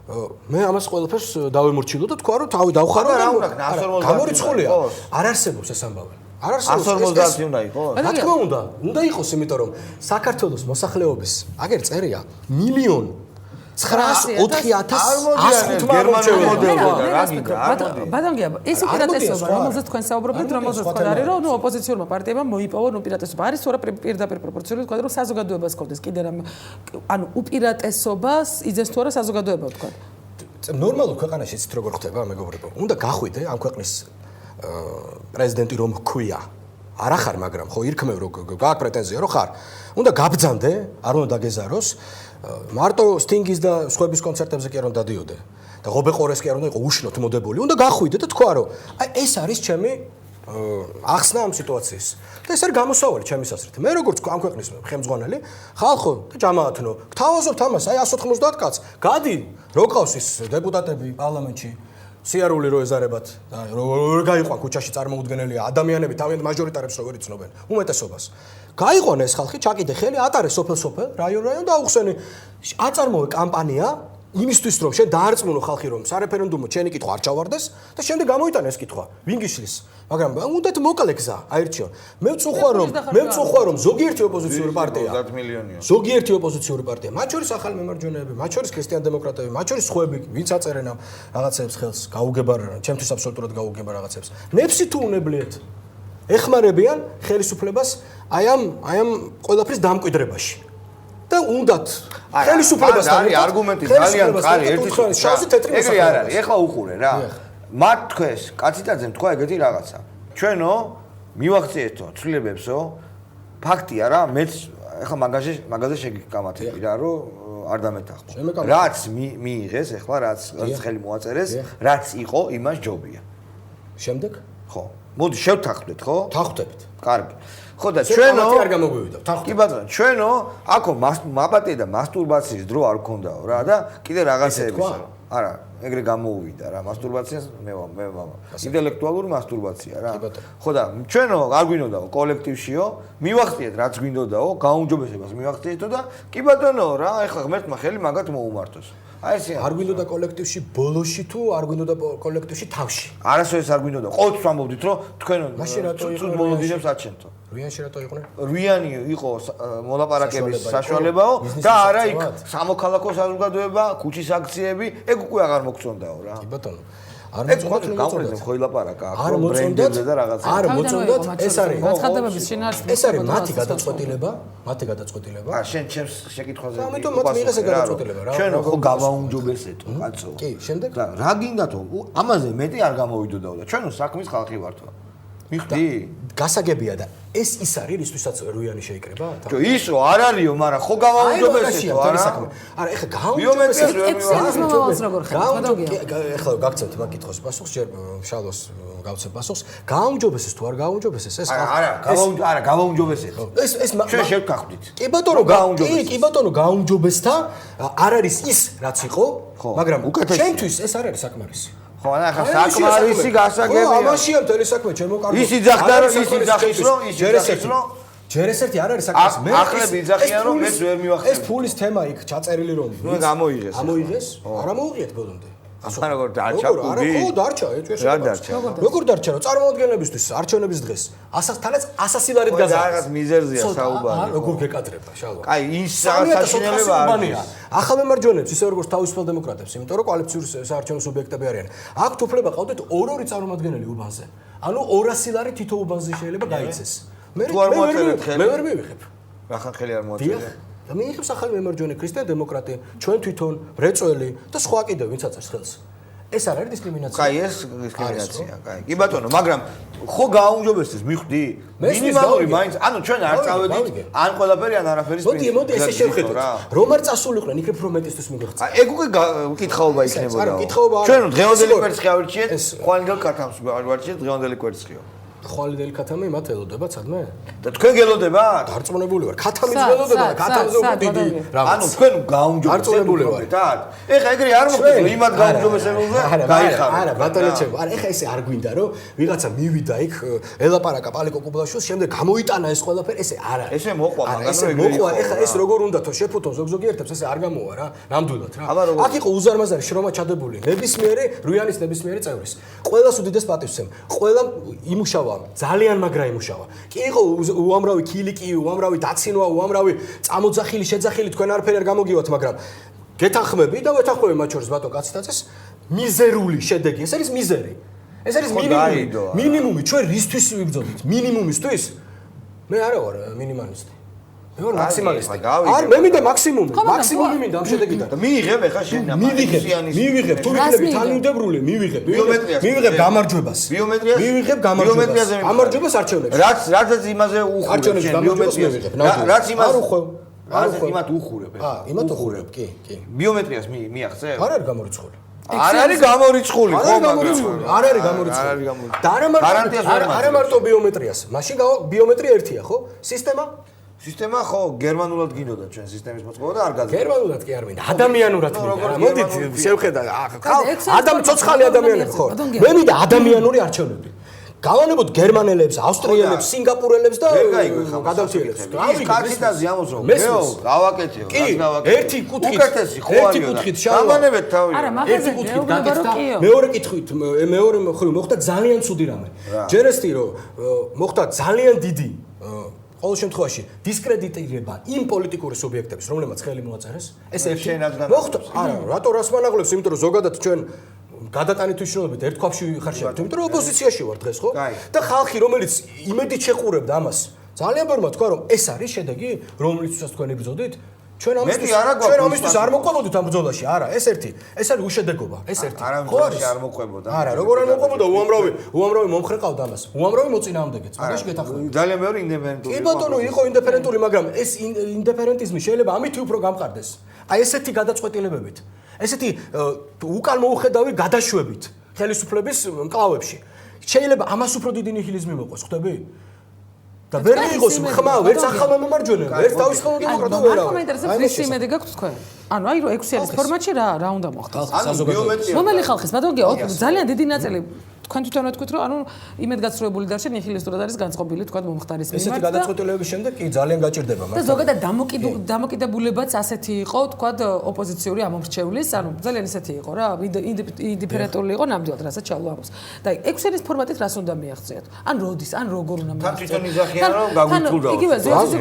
მე ამას ყველაფერს დავემორჩილო და თქვა რომ თავი დავხარო და გამორიცხულია არ არსებობს ეს ამბავი არ არსებობს 150 უნდა იყოს? რა თქმა უნდა იყოს, იმიტომ რომ საქართველოს მოსახლეობის აგერ წერია 1,904,105 გერმანული მოდელია რა გინდა? ბატონგია, ეს უპირატესობა, რომელზეც თქვენ საუბრობთ, რომელზეც თქვენ არის, რომ ოპოზიციურმა პარტიებმა მოიპოვონ უპირატესობა. არის თორე პირდაპირ პროპორციულად თქვა, რომ საზოგადოებას ხდეს კიდე რამ ანუ უპირატესობას იძენს თუ არა საზოგადოება თქვა. ნორმალურ ქვეყანაში იცით როგორ ხდება, მეგობრებო? უნდა გახვიდე ამ ქვეყნის პრეზიდენტი რომ ჰქვია. არა ხარ, მაგრამ ხო ირქმევ რომ გააქვს პრეტენზია რომ ხარ. უნდა გაბძანდე, არ უნდა დაგეზაროს. მარტო სტინგის და სხვების კონცერტებზე კი არ უნდა დადიოდე. და ღობეყორეს კი არ უნდა იყო უშნოთ მოდებული. უნდა გახვიდე და თქვა რომ აი ეს არის ჩემი ახსნა ამ სიტუაციის. და ეს არის გამოსავალი ჩემი სასრით. მე როგორც ამ ქვეყნის ხელმძღვანელი, ხალხო და ჯამაათნო, გთავაზობთ ამას, აი 190 კაცს. გადი, რო ყავს ის დეპუტატები პარლამენტში. სიარული რო ეზარებათ და რო გაიყვან ქუჩაში წარმოუდგენელია ადამიანები თავიანთ მაჟორიტარებს როგორ იცნობენ უმეტესობას გაიყვან ეს ხალხი ჩაკიდე ხელი ატარე სოფელ რაიონ და აუხსენი აწარმოე კამპანია იმისთვის რომ შენ დაარწმუნო ხალხი რომ სარეფერენდუმო ჩენი კითხვა არ ჩავარდეს და შემდეგ გამოიტანა ეს კითხვა ვინ გიშლის მაგრამ უნდათ მოკლე გზა აირჩიონ მე ვწუხვა რომ ზოგიერთი ოპოზიციური პარტია 30 მილიონია ზოგიერთი ოპოზიციური პარტია მათ შორის ახალი მემარჯვენეები მათ შორის ქრისტიან დემოკრატები მათ შორის სხვები ვინც აწერენ ამ რაღაცებს ხელს გაუგებარ ჩემთვის აბსოლუტურად გაუგებარ რაღაცებს ნეფსი თუ უნებლიეთ ეხმარებიან ხელისუფლებას აი ამ ყველაფრის დამკვიდრებაში და უნდათ ხელისუფლებასთან არის არგუმენტი ძალიან მყარი ერთი შავზე თეთრი ეგრე არ არის ეხლა უყურე რა მათ თქვეს კაციტაძემ თქვა ეგეთი რაღაცა ჩვენო მივახციეთო ცვლილებებსო ფაქტია რა მეც ეხლა მაგაზე შეგიკამათები რა რომ არ დამეთახმო რაც მიიღეს ეხლა რაც ხელი მოაწერეს რაც იყო იმას ჯობია შემდეგ ხო მოდი შევთანხმდეთ ხო თანხმდებით კარგი ხო და ჩვენო არ გამოგვივიდა კი ბატონო ჩვენო აქო მაპატე და მასტურბაციის დრო არ გქონდაო რა და კიდე რაღაცეების არა ეგრე გამოუვიდა რა მასტურბაციას მე ინტელექტუალური მასტურბაცია რა ხო და ჩვენო არ გვინდოდაო კოლექტივშიო მივახციეთ რაც გვინდოდაო გაუმჯობესებას მივახციეთო და კი ბატონო რა ეხლა ღმერთმა ხელი მაგათ მოუმართოს აი ესე არ გვინდოდა კოლექტივში ბოლოში თუ არ გვინდოდა კოლექტივში თავში არასოდეს არ გვინდოდა ყოველთვის ამბობდით რომ თქვენ მაშინ რატო იყო მოლოდინებს აჩენთო რუიანში რატო იყვნენ რუიანი იყო მოლაპარაკების საშუალებაო და არა იქ სამოქალაქო საზოგადოება ქუჩის აქციები ეგ უკვე აღარ მოგწონდაო რა კი ბატონო არ მოწონდათ ხოლაპარაკა აქ ბრენდებზე და რაღაცა არ მოწონდათ ეს არის მოცხადების შინაარსი ეს არის მათი გადაწყვეტილება ა შენ ჩემს შეკითხვაზე ამიტომ მათ მიიღეს ეს გადაწყვეტილება რა ჩვენ ხო გავაუმჯობესეთო კაცო კი შემდეგ და რა გინდათო ამაზე მეტი არ გამოვიდოდაო და ჩვენო საქმის ხალხი ვართო მიხდი გასაგებია და ეს ის არის რისთვისაც რუიანი შეიკრება ჯო ისო არ არისო მაგრამ ხო გავაუმჯობესეთო არა არა ეხლა გაუმჯობესეთ ეხლა გაგცემთ მაგ კითხოს პასუხს ჯერ შალოს გავცემ პასუხს გაუმჯობესეს თუ არ გაუმჯობესეს ეს არა გავაუმჯობესეთ ეს ჩვენ შევთანხმდით კი ბატონო გაუმჯობესთა არ არის ის რაც იყო მაგრამ ჩვენთვის ეს არ არის საკმარისი ხო ახლა საკმარისი გასაგებია ამაშია მთელი საქმე ჩემო კარგო ის იძახდა რომ ის იძახის რომ ჯერ ესეთი არ არის საკმარისი მე ახლები იძახიან რომ მეც ვერ მივახცევ ეს ფულის თემა იქ ჩაწერილი რომ ამოიღეს არ ამოუღიეთ ბოლომდე ახლა როგორ დარჩა პუდი ხო დარჩა როგორ დარჩა რომ წარმოადგენლებისთვის არჩევნების დღეს თანაც ასასილარით გაზარდა რაღაც მიზერზია საუბარი როგორ გეკადრება შალვა აი ის საშინელება არის ახალ მემარჯვენეებს ისე როგორც თავისუფალ დემოკრატებს იმიტომ რომ კოალიციური საარჩევნო სუბიექტები არიან აქვთ უფლება ყავდეთ ორი წარმომადგენელი უბანზე ანუ 200 ლარი თითო უბანზე შეიძლება გაიცეს მე ვერ მივიღებ ახლა ხელი არ მოაწერე და მიიღებს ახალი მემარჯვენე ქრისტიან დემოკრატია ჩვენ თვითონ ბრეწველი და სხვა კიდევ ვინც აწევს ხელს ეს არ არის დისკრიმინაცია კაი ეს დისკრიმინაცია კაი კი ბატონო მაგრამ ხო გააუმჯობესეს მიხვდი მინიმალური მაინც ანუ ჩვენ არ წავედით ან ყველაფერი ან არაფერის პრინციპი მოდი ესე შევხედოთ რომ არ წასულიყვნენ იქნებ რომ მეტისთვის მიგახცე ეგ უკვე კითხაობა იქნებოდა ჩვენ დღევანდელი კვერცხი ავირჩიეთ ხვალინგელ კათამს ავირჩიეთ დღევანდელი კვერცხიო ხვალინდელი კათამი მათ ელოდებათ სადმე და თქვენ გელოდებათ დარწმუნებული ვარ კათამის ველოდება კათამზე უკვე დიდი ანუ თქვენ გაუმჯობესებული ვართ ეხა ეგრე არ მოხდება იმად გაუმჯობესებულზე გაიხარა არა ბატონო ჩემო არა ეხა ესე არ გვინდა რომ ვიღაცა მივიდა იქ ელაპარაკა პალიკო კუბლაშვილს შემდეგ გამოიტანა ეს ყველაფერი ესე არ არის ესე მოყვა მაგას მოყვა ეხა ეს როგორ უნდა თო შეფუთონ ზოგიერთებს ესე არ გამოვა რა ნამდვილად რა აქ იყო უზარმაზარი შრომა ჩადებული ნებისმიერი რუიანის ნებისმიერი წევრის ყველას უდიდეს პატივს ვცემ ყველა იმუშავა იმუშავა, ძალიან მაგრა იმუშავა. კი იყო უამრავი ქილიკი, უამრავი დაცინვა, უამრავი წამოძახილი, შეძახილი თქვენ არაფერი არ გამოგივათ, მაგრამ გეთანხმები და ვეთანხმები მათ შორის ბატონ კაცთაცეს მიზერული შედეგი. ეს არის მიზერი. ეს არის მინიმუმი. ჩვენ რისთვის ვიბრძოდით? მინიმუმისთვის? მე არა ვარ მინიმალისტი. მე ვარ მაქსიმალისტი. არ მე მინდა მაქსიმუმი. მაქსიმუმი მინდა ამ შედეგიდან. და მიიღებ ახლა შენ მივიღებ თუ ვიქნები თანმიმდევრული მივიღებ მივიღებ გამარჯვებას მივიღებ გამარჯვებას გამარჯვებას არჩევნებში რაც იმაზე უხურებ შენ ბიომეტრიას რაც იმას იმათ უხურებ იმათ უხურებ კი ბიომეტრიას მიაღწევ არ არის გამორიცხული არ არის გამორიცხული ხო არ არის გამორიცხული და არა მარტო ბიომეტრიას მაშინ ბიომეტრია ერთია ხო სისტემა ხო გერმანულად გინდოდა ჩვენ სისტემის მოწყობა და არ გაძლევდა გერმანულად კი არ მინდა ადამიანურად მინდა მოდით შევხედა ადამ ცოცხალი ადამიანები ხო მე მინდა ადამიანური არჩევნები გავანებოთ გერმანელებს ავსტრიელებს სინგაპურელებს და გადავთიელებს ის კაციტაზე ამოსო მეო გავაკეთეო ერთი კუთხით უკეთესი ხო არის გამანებეთ თავი არა მაგაზე გეუბნება რომ კიო მეორე კითხვით მეორე ხო მოხდა ძალიან ცუდი რამე ჯერ ესეთი რომ მოხდა ძალიან დიდი ყოველ შემთხვევაში დისკრედიტირება იმ პოლიტიკური სუბიექტების, რომლებმაც ხელი მოაწერეს, ეს ერთი მოხდა. არა, რატო რას მანაღლებს, იმიტომ რომ ზოგადად ჩვენ გადატანით მნიშვნელობით ერთ ქვაბში ხარ შევით, იმიტომ რომ ოპოზიციაში ვარ დღეს, ხო? და ხალხი, რომელიც იმედით შეყურებდა ამას, ძალიან ბევრმა თქვა, რომ ეს არის შედეგი, რომლითაც თქვენ იბრძოდით. ჩვენ ამისთვის არ მოყვებოდით ამ ბრძოლაში, არა, ეს ერთი, ეს არის უშედეგობა, ეს ერთი. ხო არის არ მოყვებოდა. არა, როგორ არ მოყვებოდა, უამრავი მომხრე ყავდა ამას. უამრავი მოწინააღმდეგეც, მაგაში გეთანხმები. ძალიან მეორე ინდიფერენტული. კი ბატონო, იყო ინდიფერენტული, მაგრამ ეს ინდიფერენტიზმი შეიძლება ამით უფრო გამყარდეს. აი ესეთი გადაწყვეტილებებით, ესეთი უკან მოუხედავი გადაშვებით ხელისუფლების მკლავებში. შეიძლება ამას უფრო დიდი ნიჰილიზმი მოყოს, ხვდები? და ვერ მიიღოს ხმა, ვერც ახალმა მომარჯვენემ, ვერც თავისუფალ დემოკრატია ვერ აქვს. მაინტერესებს რის იმედი გაქვთ თქვენ? ანუ აი 6-იანის ფორმატში რა უნდა მოხდეს? რომელი ხალხის? ბატონო, ძალიან დიდი ნაწილი თქვენ თვითონ თქვით რომ ანუ იმედგაცრუებული დარჩა ნიჰილისტურად არის განწყობილი თქვა მომხდარის მიმართ. ესეთი გადაწყვეტილებების შემდეგ კი ძალიან გაჭირდება მაგრამ. და ზოგადად დამოკიდებულებაც ასეთი იყო თქვა ოპოზიციური ამომრჩევლის, ანუ ძალიან ისეთი იყო რა, ინდიფერენტული იყო ნამდვილად რასაც ჩალო ამბობს. და 6-იანის ფორმატით რას უნდა მიაღწიათ? ან როდის, ან როგორ უნდა მიაღწიათ? თან თვითონ იზახიან რომ გაგუწყულდა. იგივე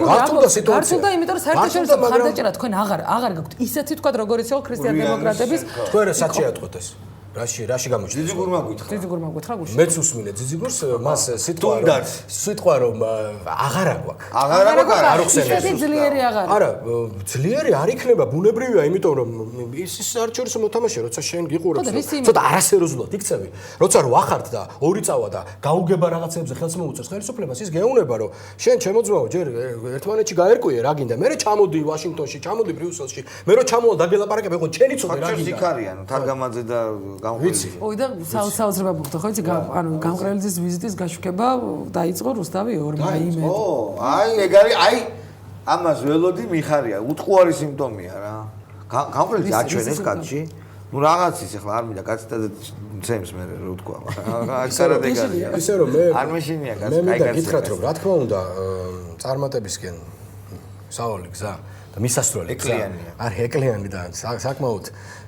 გართულდა იმიტომ რომ საერთაშორისო მხარდაჭერა თქვენ აღარ გაქვთ. ისეთი თქვა როგორიც იყო ქრისტიან დემოკრატების თქვენ რასაც შეატყოთ ეს რაში გამოჩნდა? ძიძიგურმა გითხრა. ძიძიგურმა გითხრა გუშინ. მეც უსმინე ძიძიგურს, მას სიტყვა რომ აღარ აგვაქვს. აღარ აგვაქვს. არ უხსენებს. ისეთი ძლიერი აღარ. არა, ძლიერი არ იქნება, ბუნებრივია, იმიტომ რომ ის საერთაშორისო მოთამაშე, როცა შენ გიყურებს, ცოტა არასერიოზულად იქცევი. როცა რო ახართ და ორი წავა და გაუგება რაღაცებზე ხელს მოუწევს ხელისუფლებას, ის გეუბნება რომ შენ ჩემო ძმაო, ჯერ ერთმანეთში გაერკვიე რა გინდა, მე ჩამოდი ვაშინგტონში, ჩამოდი ბრიუსელში, მე რო ჩამოვალ დაგელაპარაკებ, ხო ჩენი წოდე რა გინდა. ფაქტორი თარგამაძე და ვიცი. ოი და საოცრება მოხდა ხო იცი ანუ გამყრელიძის ვიზიტის გაშუქება დაიწყო რუსთავი 2 მაიმე. ო, აი ეგ არის, აი ამას ველოდი მიხარია, უთხუარი სიმპტომია რა. გამყრელიძე აჩვენეს კაცში. ნუ რაღაცის ახლა არ მინდა კაციტაზე ცემს მე რა ვთქვა. აქ ეგ არის. ისე რომ მე არ მეშინია კაცი, აი კაცი. მე გითხრათ რომ რა თქმა უნდა წარმატებისკენ საოლი გზა და მისასვლელი ეკლიანია. არ ეკლიანი და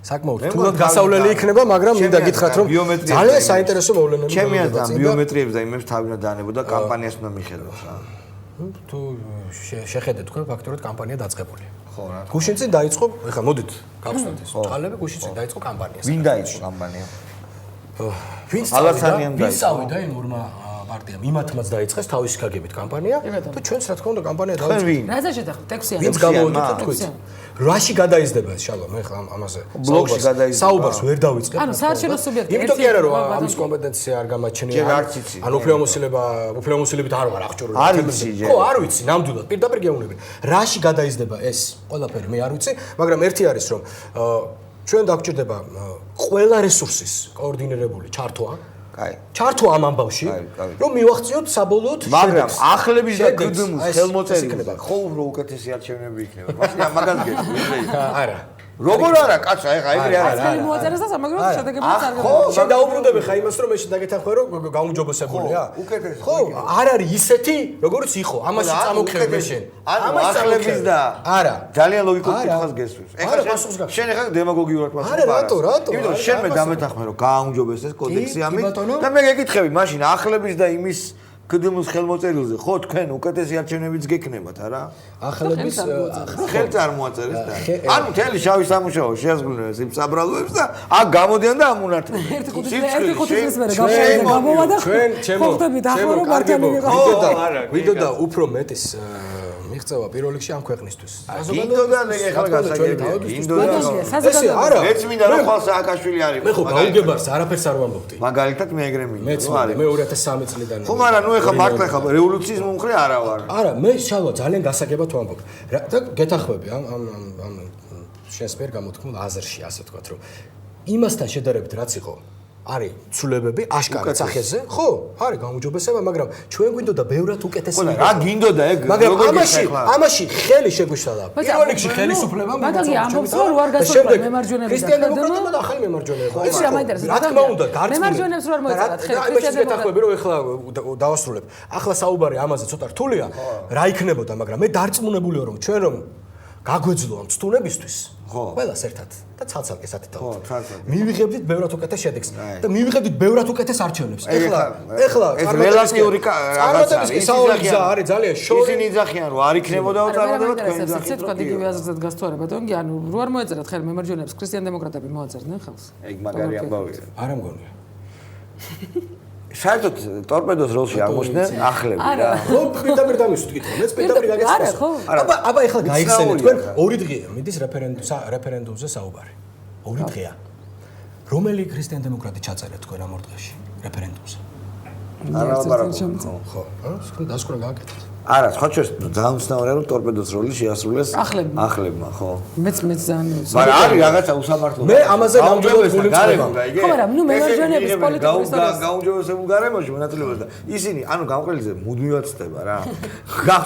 საკმაოდ თულად გასავლელი იქნება, მაგრამ მინდა გითხრათ რომ ძალიან საინტერესო მოვლენები ჩემი აზრით ბიომეტრიებს და იმებს თავი უნდა დაანებო და კამპანიას უნდა მიხედოს რა. თუ შეხედეთ თქვენ ფაქტობრივად კამპანია დაწყებულია. ხო რა. გუშინ წინ დაიწყო, ეხლა მოდით გავხსნათ ეს. წყალები გუშინ წინ დაიწყო კამპანია. ვინ დაიწყო კამპანია? ვინც წავიდა იმ ორმა პარტიამ იმათმაც დაიწყეს თავისი გაგებით კამპანია და ჩვენც რა თქმა უნდა კამპანია დაიწყეს. რაზე შედახთ 6-იანი? ვინც გამოვიდეთ თქვით. რაში გადაიზდება ეს შალვა მე ხა ამაზე ბლოგში გადაიზდება. საუბარს ვერ დავიწყებ. ანუ საარჩევნო სუბიექტი იმიტომ კი არა რომ ამის კომპეტენცია არ გამაჩნია. ანუ უფლებამოსილებით არ ვარ აღჭურვილი. არ ვიცი ჯერ. ხო, არ ვიცი, ნამდვილად. პირდაპირ გეუბნები. რაში გადაიზდება ეს ყველაფერი მე არ ვიცი, მაგრამ ერთი არის რომ ჩვენ დაგვჭირდება ყველა რესურსის კოორდინირებული ჩართვა. კაი. ჩართვა ამ ამბავში, რომ მივახციოთ საბოლოოდ შედეგს. მაგრამ ახლების და გდმ-ის ხელმოწერილზე ხო უფრო უკეთესი არჩევნები იქნება. მაგას გეტყვი. არა. როგორ არა, კაცო, აი ეგრე არა. ახალი მოაწერეს და სამაგროდ შედეგებიც არ ხო, შენ დაუბრუნდები ხა იმას რომ მე შედაგეთანხმე რომ გაუმჯობესებულია? უკეთესი. ხო, არ არის ისეთი, როგორც იყო. ამაში წამოქრები შენ. ანუ ახლების და არა. ძალიან ლოგიკურ კითხვას გესვრის. ეხლა შენ ახლა დემაგოგიურად ვარ. არა, რატო? იმიტომ შენ მე დამეთანხმე რომ გააუმჯობესეს კოდექსი ამით და მე გეკითხები, მაშინ ახლების და იმის კდმ-ს ხელმოწერილზე ხო თქვენ უკეთესი არჩევნებიც გექნებათ არა? ახალების ხელ წარმოაწერეს და ანუ მთელი შავი სამუშაო შეასრულეს იმ საბრალოებს და აქ გამოდიან და ამუნათებენ. ერთი ხუთის მერე გამოვა და ხვდებით ახლა რომ მართალია ვიდოდა უფრო მეტის მიღწევა პირველ რიგში ამ ქვეყნისთვის. გინდოდა ეხლა გასაგებია. გინდოდა ესე არა. მეც მინდა რომ ხალხ სააკაშვილი არის. მე ხო გაუგებარს არაფერს არ ვამბობდი. მაგალითად მე ეგრე მინდა. მეც მე 2013 წლიდან. ხო მაგრამ ნუ ეხლა მართლა ხა რევოლუციის მომხრე არა ვარ. არა მე შალვა ძალიან გასაგებად ვამბობ. და გეთანხმები ამ შენს მიერ გამოთქმულ აზრში ასე ვთქვათ რომ იმასთან შედარებით რაც იყო არის ცვლილებები აშკარად სახეზე ხო არის გამოჯობესება მაგრამ ჩვენ გვინდოდა ბევრად უკეთესი ხო რა გინდოდა ეგ მაგრამ ამაში ხელი შეგვიშალა პირველ რიგში ხელისუფლება ბატონი ამბობს რომ რო არ გასწორდა მემარჯვენეები ქრისტიან დემოკრატებმა და ახალი მემარჯვენეებმა ეს რა მაინტერესებს რა თქმა უნდა მემარჯვენეებს რო არ მოეწოდათ ხელი ქრისტიან დემოკრატები რომ ეხლა დავასრულებ ახლა საუბარი ამაზე ცოტა რთულია რა იქნებოდა მაგრამ მე დარწმუნებული ვარ რომ ჩვენ რომ გაგვეძლო ამ ცდუნებისთვის ყველას ერთად და ცალ-ცალკე სათითაოდ მივიღებდით ბევრად უკეთეს შედეგს და მივიღებდით ბევრად უკეთეს არჩევნებს ეხლა ეს რელატიური რაღაცა არის ძალიან შორი ისინი იძახიან რომ არ იქნებოდა უწარმოება თქვენ იძახით ისე თქვა იგივე აზრზეც გასწორე ბატონი ანუ რო არ მოეწერათ ხელი მემარჯვენეებს ქრისტიან დემოკრატები მოაწერდნენ ხელს ეგ მაგარი ამბავია არა მგონია საერთოდ ტორპედოს როლში აღმოჩნდნენ ახლები რა. ხო, პირდაპირ დამისვით კითხვა. მეც პირდაპირ გაგესწრა. აბა ეხლა გაიხსენეთ თქვენ ორი დღეა მიდის რეფერენდუმზე საუბარი. ორი დღეა. რომელი ქრისტიან დემოკრატი ჩაწერეთ თქვენ ამ ორ დღეში რეფერენდუმზე? არა ლაპარაკობ. ხო, თქვენ დასკვრა გააკეთეთ. არა, სხვა ჩვენს ძალიან ცნაურია რომ ტორპედოს როლი შეასრულეს ახლებმა, ხო. მეც ძალიან მაგრამ არის რაღაცა უსამართლობა. მე ამაზე ნამდვილად გული მწყება. ხო, მაგრამ ნუ მემარჯვენეების პოლიტიკური ისტორია გაუმჯობესებულ გარემოში მონაწილეობას და ისინი ანუ გამყრელიზე მუდმივად ხდება რა.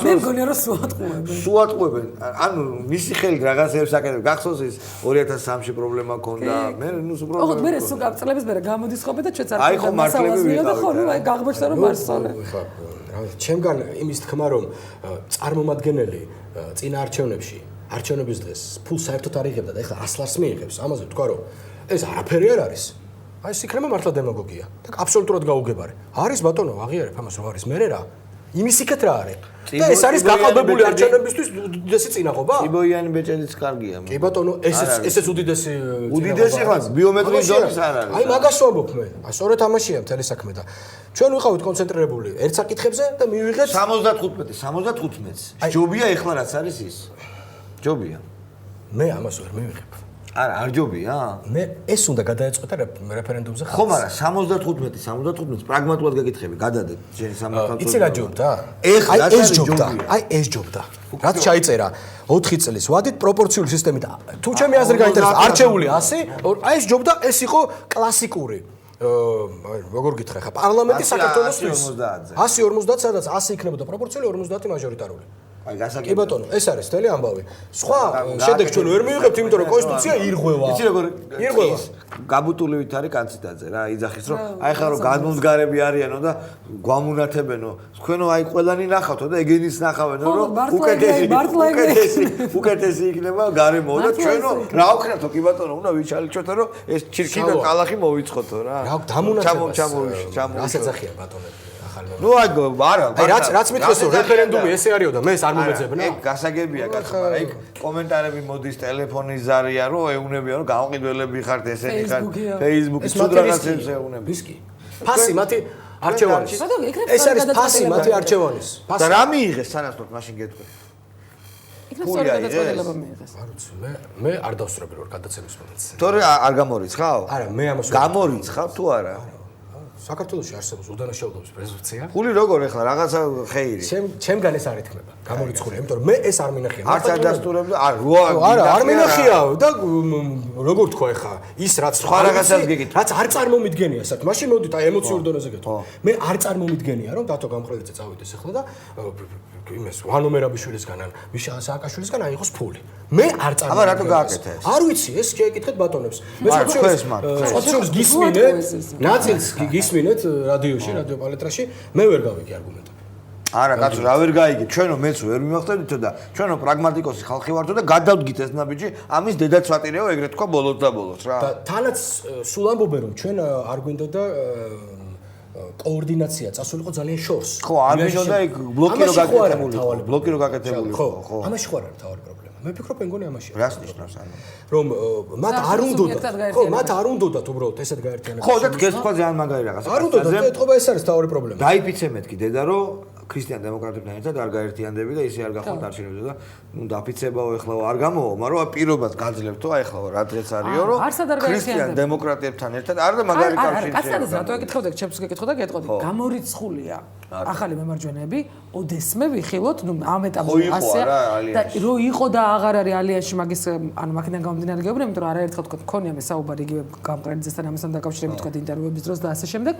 მე მგონია რომ სუატყუებენ. სუატყუებენ. ანუ მისი ხელით რაღაცებს აკეთებს. გახსოვს ის 2003-ში პრობლემა ქონდა. მე ნუ უბრალოდ ხო, მე სულ წლების მერე გამოდის ხობე და ჩვენც არ აი ხო მართლები ვიყავით. ხო, ნუ აი გაღმოჩნდა რომ მარსოლე. ჩემგან იმის თქმა რომ წარმომადგენელი წინა არჩევნების დღეს ფულს საერთოდ არ იღებდა და ეხლა 100 ლარს მიიღებს ამაზე თქვა რომ ეს არაფერი არ არის აი ეს იქნება მართლა დემაგოგია და აბსოლუტურად გაუგებარი არის ბატონო აღიარებ ამას რომ არის მე რა იმის იქეთ რა არის და ეს არის გაყალბებული არჩევნებისთვის უდიდესი წინაღობა იბოიანი ბეჭედიც კარგია კი ბატონო ესეც უდიდესი ხა ბიომეტრიის ზონის არ არის აი მაგას ვამბობ მე სწორედ ამაშია მთელი საქმე და ჩვენ ვიყავით კონცენტრირებული ერთ საკითხებზე და მივიღეთ 75-ს ჯობია ეხლა რაც არის ის ჯობია მე ამას ვერ მივიღებ არა არ ჯობია მე ეს უნდა გადაეწყვეტა რეფერენდუმზე ხო მაგრამ 75-ს პრაგმატულად გაკითხები გადადეთ შენ სამართალს იცი რა ჯობდა აი ეს ჯობდა რაც ჩაიწერა 4 წლის ვადით პროპორციული სისტემით თუ ჩემი აზრი გაინტერესებს არჩეული 100 აი ეს ჯობდა ეს იყო კლასიკური როგორ გითხრა ხა პარლამენტი საქართველოსთვის 150 სადაც 100 იქნებოდა პროპორციული 50 მაჟორიტარული აი გასაგებია კი ბატონო ეს არის მთელი ამბავი სხვა შედეგს ჩვენ ვერ მივიღებთ იმიტომ რომ კონსტიტუცია ირღვევა იცი როგორ ირღვევა გაბუტულივით არის კანციტაძე რა იძახის რომ აი ხა რომ გადმომდგარები არიანო და გვამუნათებენო თქვენო აი ყველანი ნახავთო და ეგენის ნახავენო რომ უკეთესი იქნება გარემო და ჩვენო რა ვქნათო კი ბატონო უნდა ვიჩალიჩოთო რომ ეს ჩირკი და კალახი მოვიწყოთო რა რა დამუნათება ჩამოვიშ ასე ძახია ბატონები ნუ არა აი რაც მითხეს რომ რეფერენდუმი ესე არისო და მე არ მომეძებნა ეგ გასაგებია კაცო მაგრამ ეგ კომენტარები მოდის ტელეფონის ზარია რომ ეუნებია რომ გამყიდველები ხართ ესენი ხართ Facebook-ის თუ რაღაცებს ეუნები ვისკი ფასი მათი არჩევანის ეს არის ფასი მათი არჩევანის და რა მიიღეს სანაცვლოდ მაშინ გეტყვი იქნებ სწორად გადაწყვეტილება მიიღეს არ ვიცი მე არ დავსწრები რომ გადაცემის მომენტს თორე არ გამორიცხავ არა მე ამას გამორიცხავ თუ არა საქართველოში არსებობს უდანაშაულობის პრეზუმპცია. ფული როგორ ეხლა რაღაცა ხეირი. ჩემგან ეს არ ეთქმება. გამორიცხულია, იმიტომ რომ მე ეს არ მინახია. არც არ დასტურებდა, არ მინახია და როგორ თქვა ეხლა ის რაც სხვა რაღაცას გიგით. რაც არ წარმომიდგენია საერთოდ. მაშინ მოდით აი ემოციურ დონეზე გეთქვა. მე არ წარმომიდგენია რომ დათო გამყრელიძე წავიდეს ეხლა და იმეს ვანო მერაბიშვილისგან ან მიშა სააკაშვილისგან აიღოს ფული. მე არ წარმომიდგენია. აბა რატო გააკეთა ეს? არ ვიცი, ეს შეეკითხეთ ბატონებს. მე თქვენს გისმინეთ, ნაწილს გისმინეთ რადიოში, რადიო პალეტრაში, მე ვერ გავიგე არგუმენტები. არა, კაცო, რა ვერ გაიგე, ჩვენო მეც ვერ მივახტებდითო და ჩვენო პრაგმატიკოსი ხალხი ვართო და გადავდგით ეს ნაბიჯი, ამის დედაც ვატირეო ეგრეთ თქვა ბოლოს და ბოლოს რა. და თანაც სულ ამბობენ რომ ჩვენ არ გვინდოდა კოორდინაცია წასულიყო ძალიან შორს. ხო, არ მიშოდა იქ ბლოკი რო გაკეთებული. ხო. ამაში ხო არ არის თავი პრობლემა. მე ვფიქრობ, მეგონი ამაში. რას ნიშნავს ანუ? რომ მათ არ უნდათ უბრალოდ ესეთ გაერთიანებას. ხო, და დღეს თქვა ძალიან მაგარი რაღაცა. არ უნდათ, ეთყობა ეს არის თავი პრობლემა. დაიფიცე მეთქი დედა რომ ქრისტიან დემოკრატებთან ერთად არ გაერთიანდები და ისე არ გახვალთ არჩევნებზე და ნუ დაფიცებაო ეხლა არ გამოვა, მაგრამ პირობას გაძლევთო აი ეხლა რა დღეს არისო რომ ქრისტიან დემოკრატებთან ერთად არ და მაგარი კავშირი. კაცადაც რატო ეკითხავდა, ჩემს გეკითხოდა, გეტყოდი. გამორიცხულია ახალი მემარჯვენეები, ოდესმე ვიხილოთ, ნუ ამ ეტაპზე ასე და რო იყო და აღარ არის ალიანსში მაგის ანუ მაგიდან გამომდინარე გეუბნები, იმიტომ რომ არაერთხელ თქვა მქონია მე საუბარი იგივე გამყრენძესთან ამასთან დაკავშირებით თქვა ინტერვიუების დროს და ასე შემდეგ.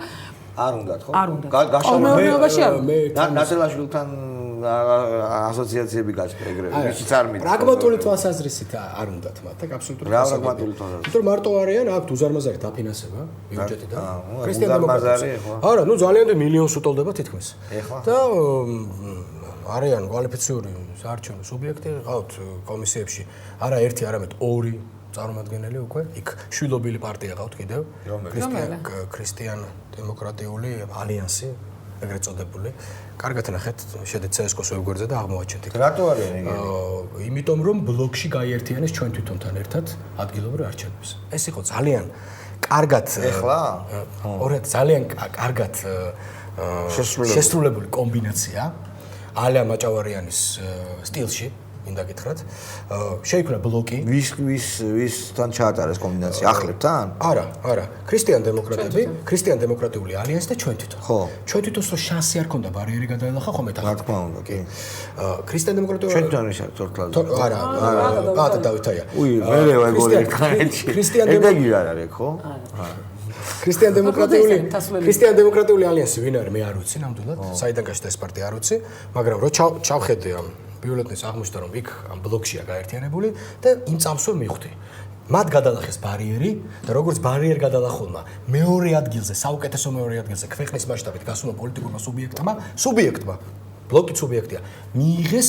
არ უნდათ ხო? არ უნდათ. გაშალმებაში არ. ნაცელაშვილთან ასოციაციები გაჭდა ეგრევე. ისიც არ მიდ. პრაგმატული თვალსაზრისით არ უნდათ მათ და აბსოლუტურად პრაგმატული თვალსაზრისით. იმიტომ მარტო არიან აქვთ უზარმაზარი დაფინანსება ბიუჯეტიდან. ქრისტიან დემოკრატები. არა, ნუ ძალიან მილიონს უტოლდება თითქმის. და არიან კვალიფიციური საარჩევნო სუბიექტი, ყავთ კომისიებში. არა ერთი, არამედ ორი წარმომადგენელი უკვე. იქ შვილობილი პარტია ყავთ კიდევ. ქრისტიან დემოკრატიული ალიანსი, ეგრეთ წოდებული. კარგად ნახეთ, შედეთ CSGO-ს ვებგვერდზე და აღმოვაჩენთ იქ. რატო არიან ეგრე? იმიტომ რომ ბლოკში გაიერთიანეს ჩვენ თვითონთან ერთად ადგილობრივ არჩევნებს. ეს იყო ძალიან კარგად ეხლა? ორად ძალიან კარგად შესრულებული კომბინაცია ალია მაჭავარიანის სტილში, მინდა გითხრათ. შეიქმნა ბლოკი. ვისთან ჩაატარეს კომბინაცია ახლებთან? არა. ქრისტიან დემოკრატიული ალიანსი და ჩვენ თვითონ. ხო. ჩვენ თვითონ შანსი არ ქონდა ბარიერი გადაელახა ხომ ეთახა. რა თქმა უნდა, კი. ქრისტიან დემოკრატიული ჩვენ თვითონ ისე თორკლაზე. არა. ბატა დავითაია. მერე ეგორი ხარეთში. ედეგი არ არის, ხო? არა. ქრისტიან დემოკრატიული ალიანსი ვინ არის მე არ ვიცი ნამდვილად. საიდან გაჩნდა ეს პარტია არ ვიცი, მაგრამ რო ჩავხედე ამ ბიულეტენის აღმოჩნდა რომ იქ ამ ბლოკშია გაერთიანებული და იმ წამსვე მივხვდი. მათ გადალახეს ბარიერი და როგორც ბარიერ გადალახულმა მეორე ადგილზე, საუკეთესო მეორე ადგილზე ქვეყნის მასშტაბით გასულმა პოლიტიკურმა სუბიექტმა, ბლოკი სუბიექტია, მიიღეს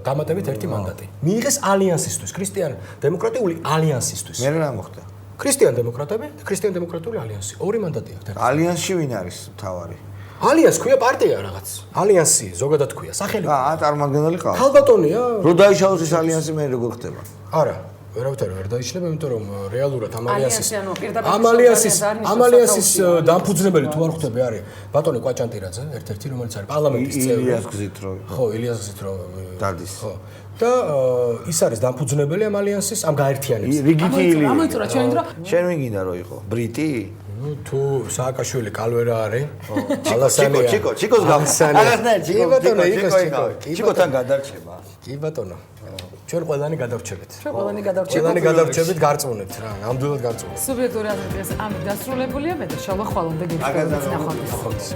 დამატებით ერთი მანდატი. მიიღეს ალიანსისთვის, ქრისტიან დემოკრატიული ალიანსისთვის. მე რა მოხდა? ქრისტიან დემოკრატები და ქრისტიან დემოკრატიული ალიანსი. ორი მანდატი აქვს. ალიანსში ვინ არის მთავარი? ალიანს ქვია პარტია რაღაც. ალიანსი ზოგადად ქვია, სახელი. წარმომადგენელი ყავს. ქალბატონია. რო დაიშალოს ეს ალიანსი მე როგორ ხდება? არა, ვერავითარი ვერ დაიშლება, იმიტომ რომ რეალურად ამ ალიანსის ალიანსის დამფუძნებელი თუ არ ხვდები არის ბატონი კვაჭანტირაძე, ერთ-ერთი რომელიც არის პარლამენტის წევრი. ილიას გზით რო. ხო, ილიას გზით რო დადის. ხო. და ის არის დამფუძნებელი ამ ალიანსის, ამ გაერთიანების. რიგითი ილია. ამოიწურა ჩვენ დრო. შენ ვინ გინდა რომ იყო? ბრიტი? თუ სააკაშვილი კალვერა არის, ალასანია. ჩიკოს გამსანი. კი ბატონო, ჩიკოთან გადარჩება. კი ბატონო. ჩვენ ყველანი გადავრჩებით. ყველანი გადავრჩებით, გარწმუნებთ რა, ნამდვილად გარწმუნებთ. სუბიექტური აზრი ეს ამით დასრულებულია, მე და შალვა ხვალამდე გიჩვენებთ ნახვამდის.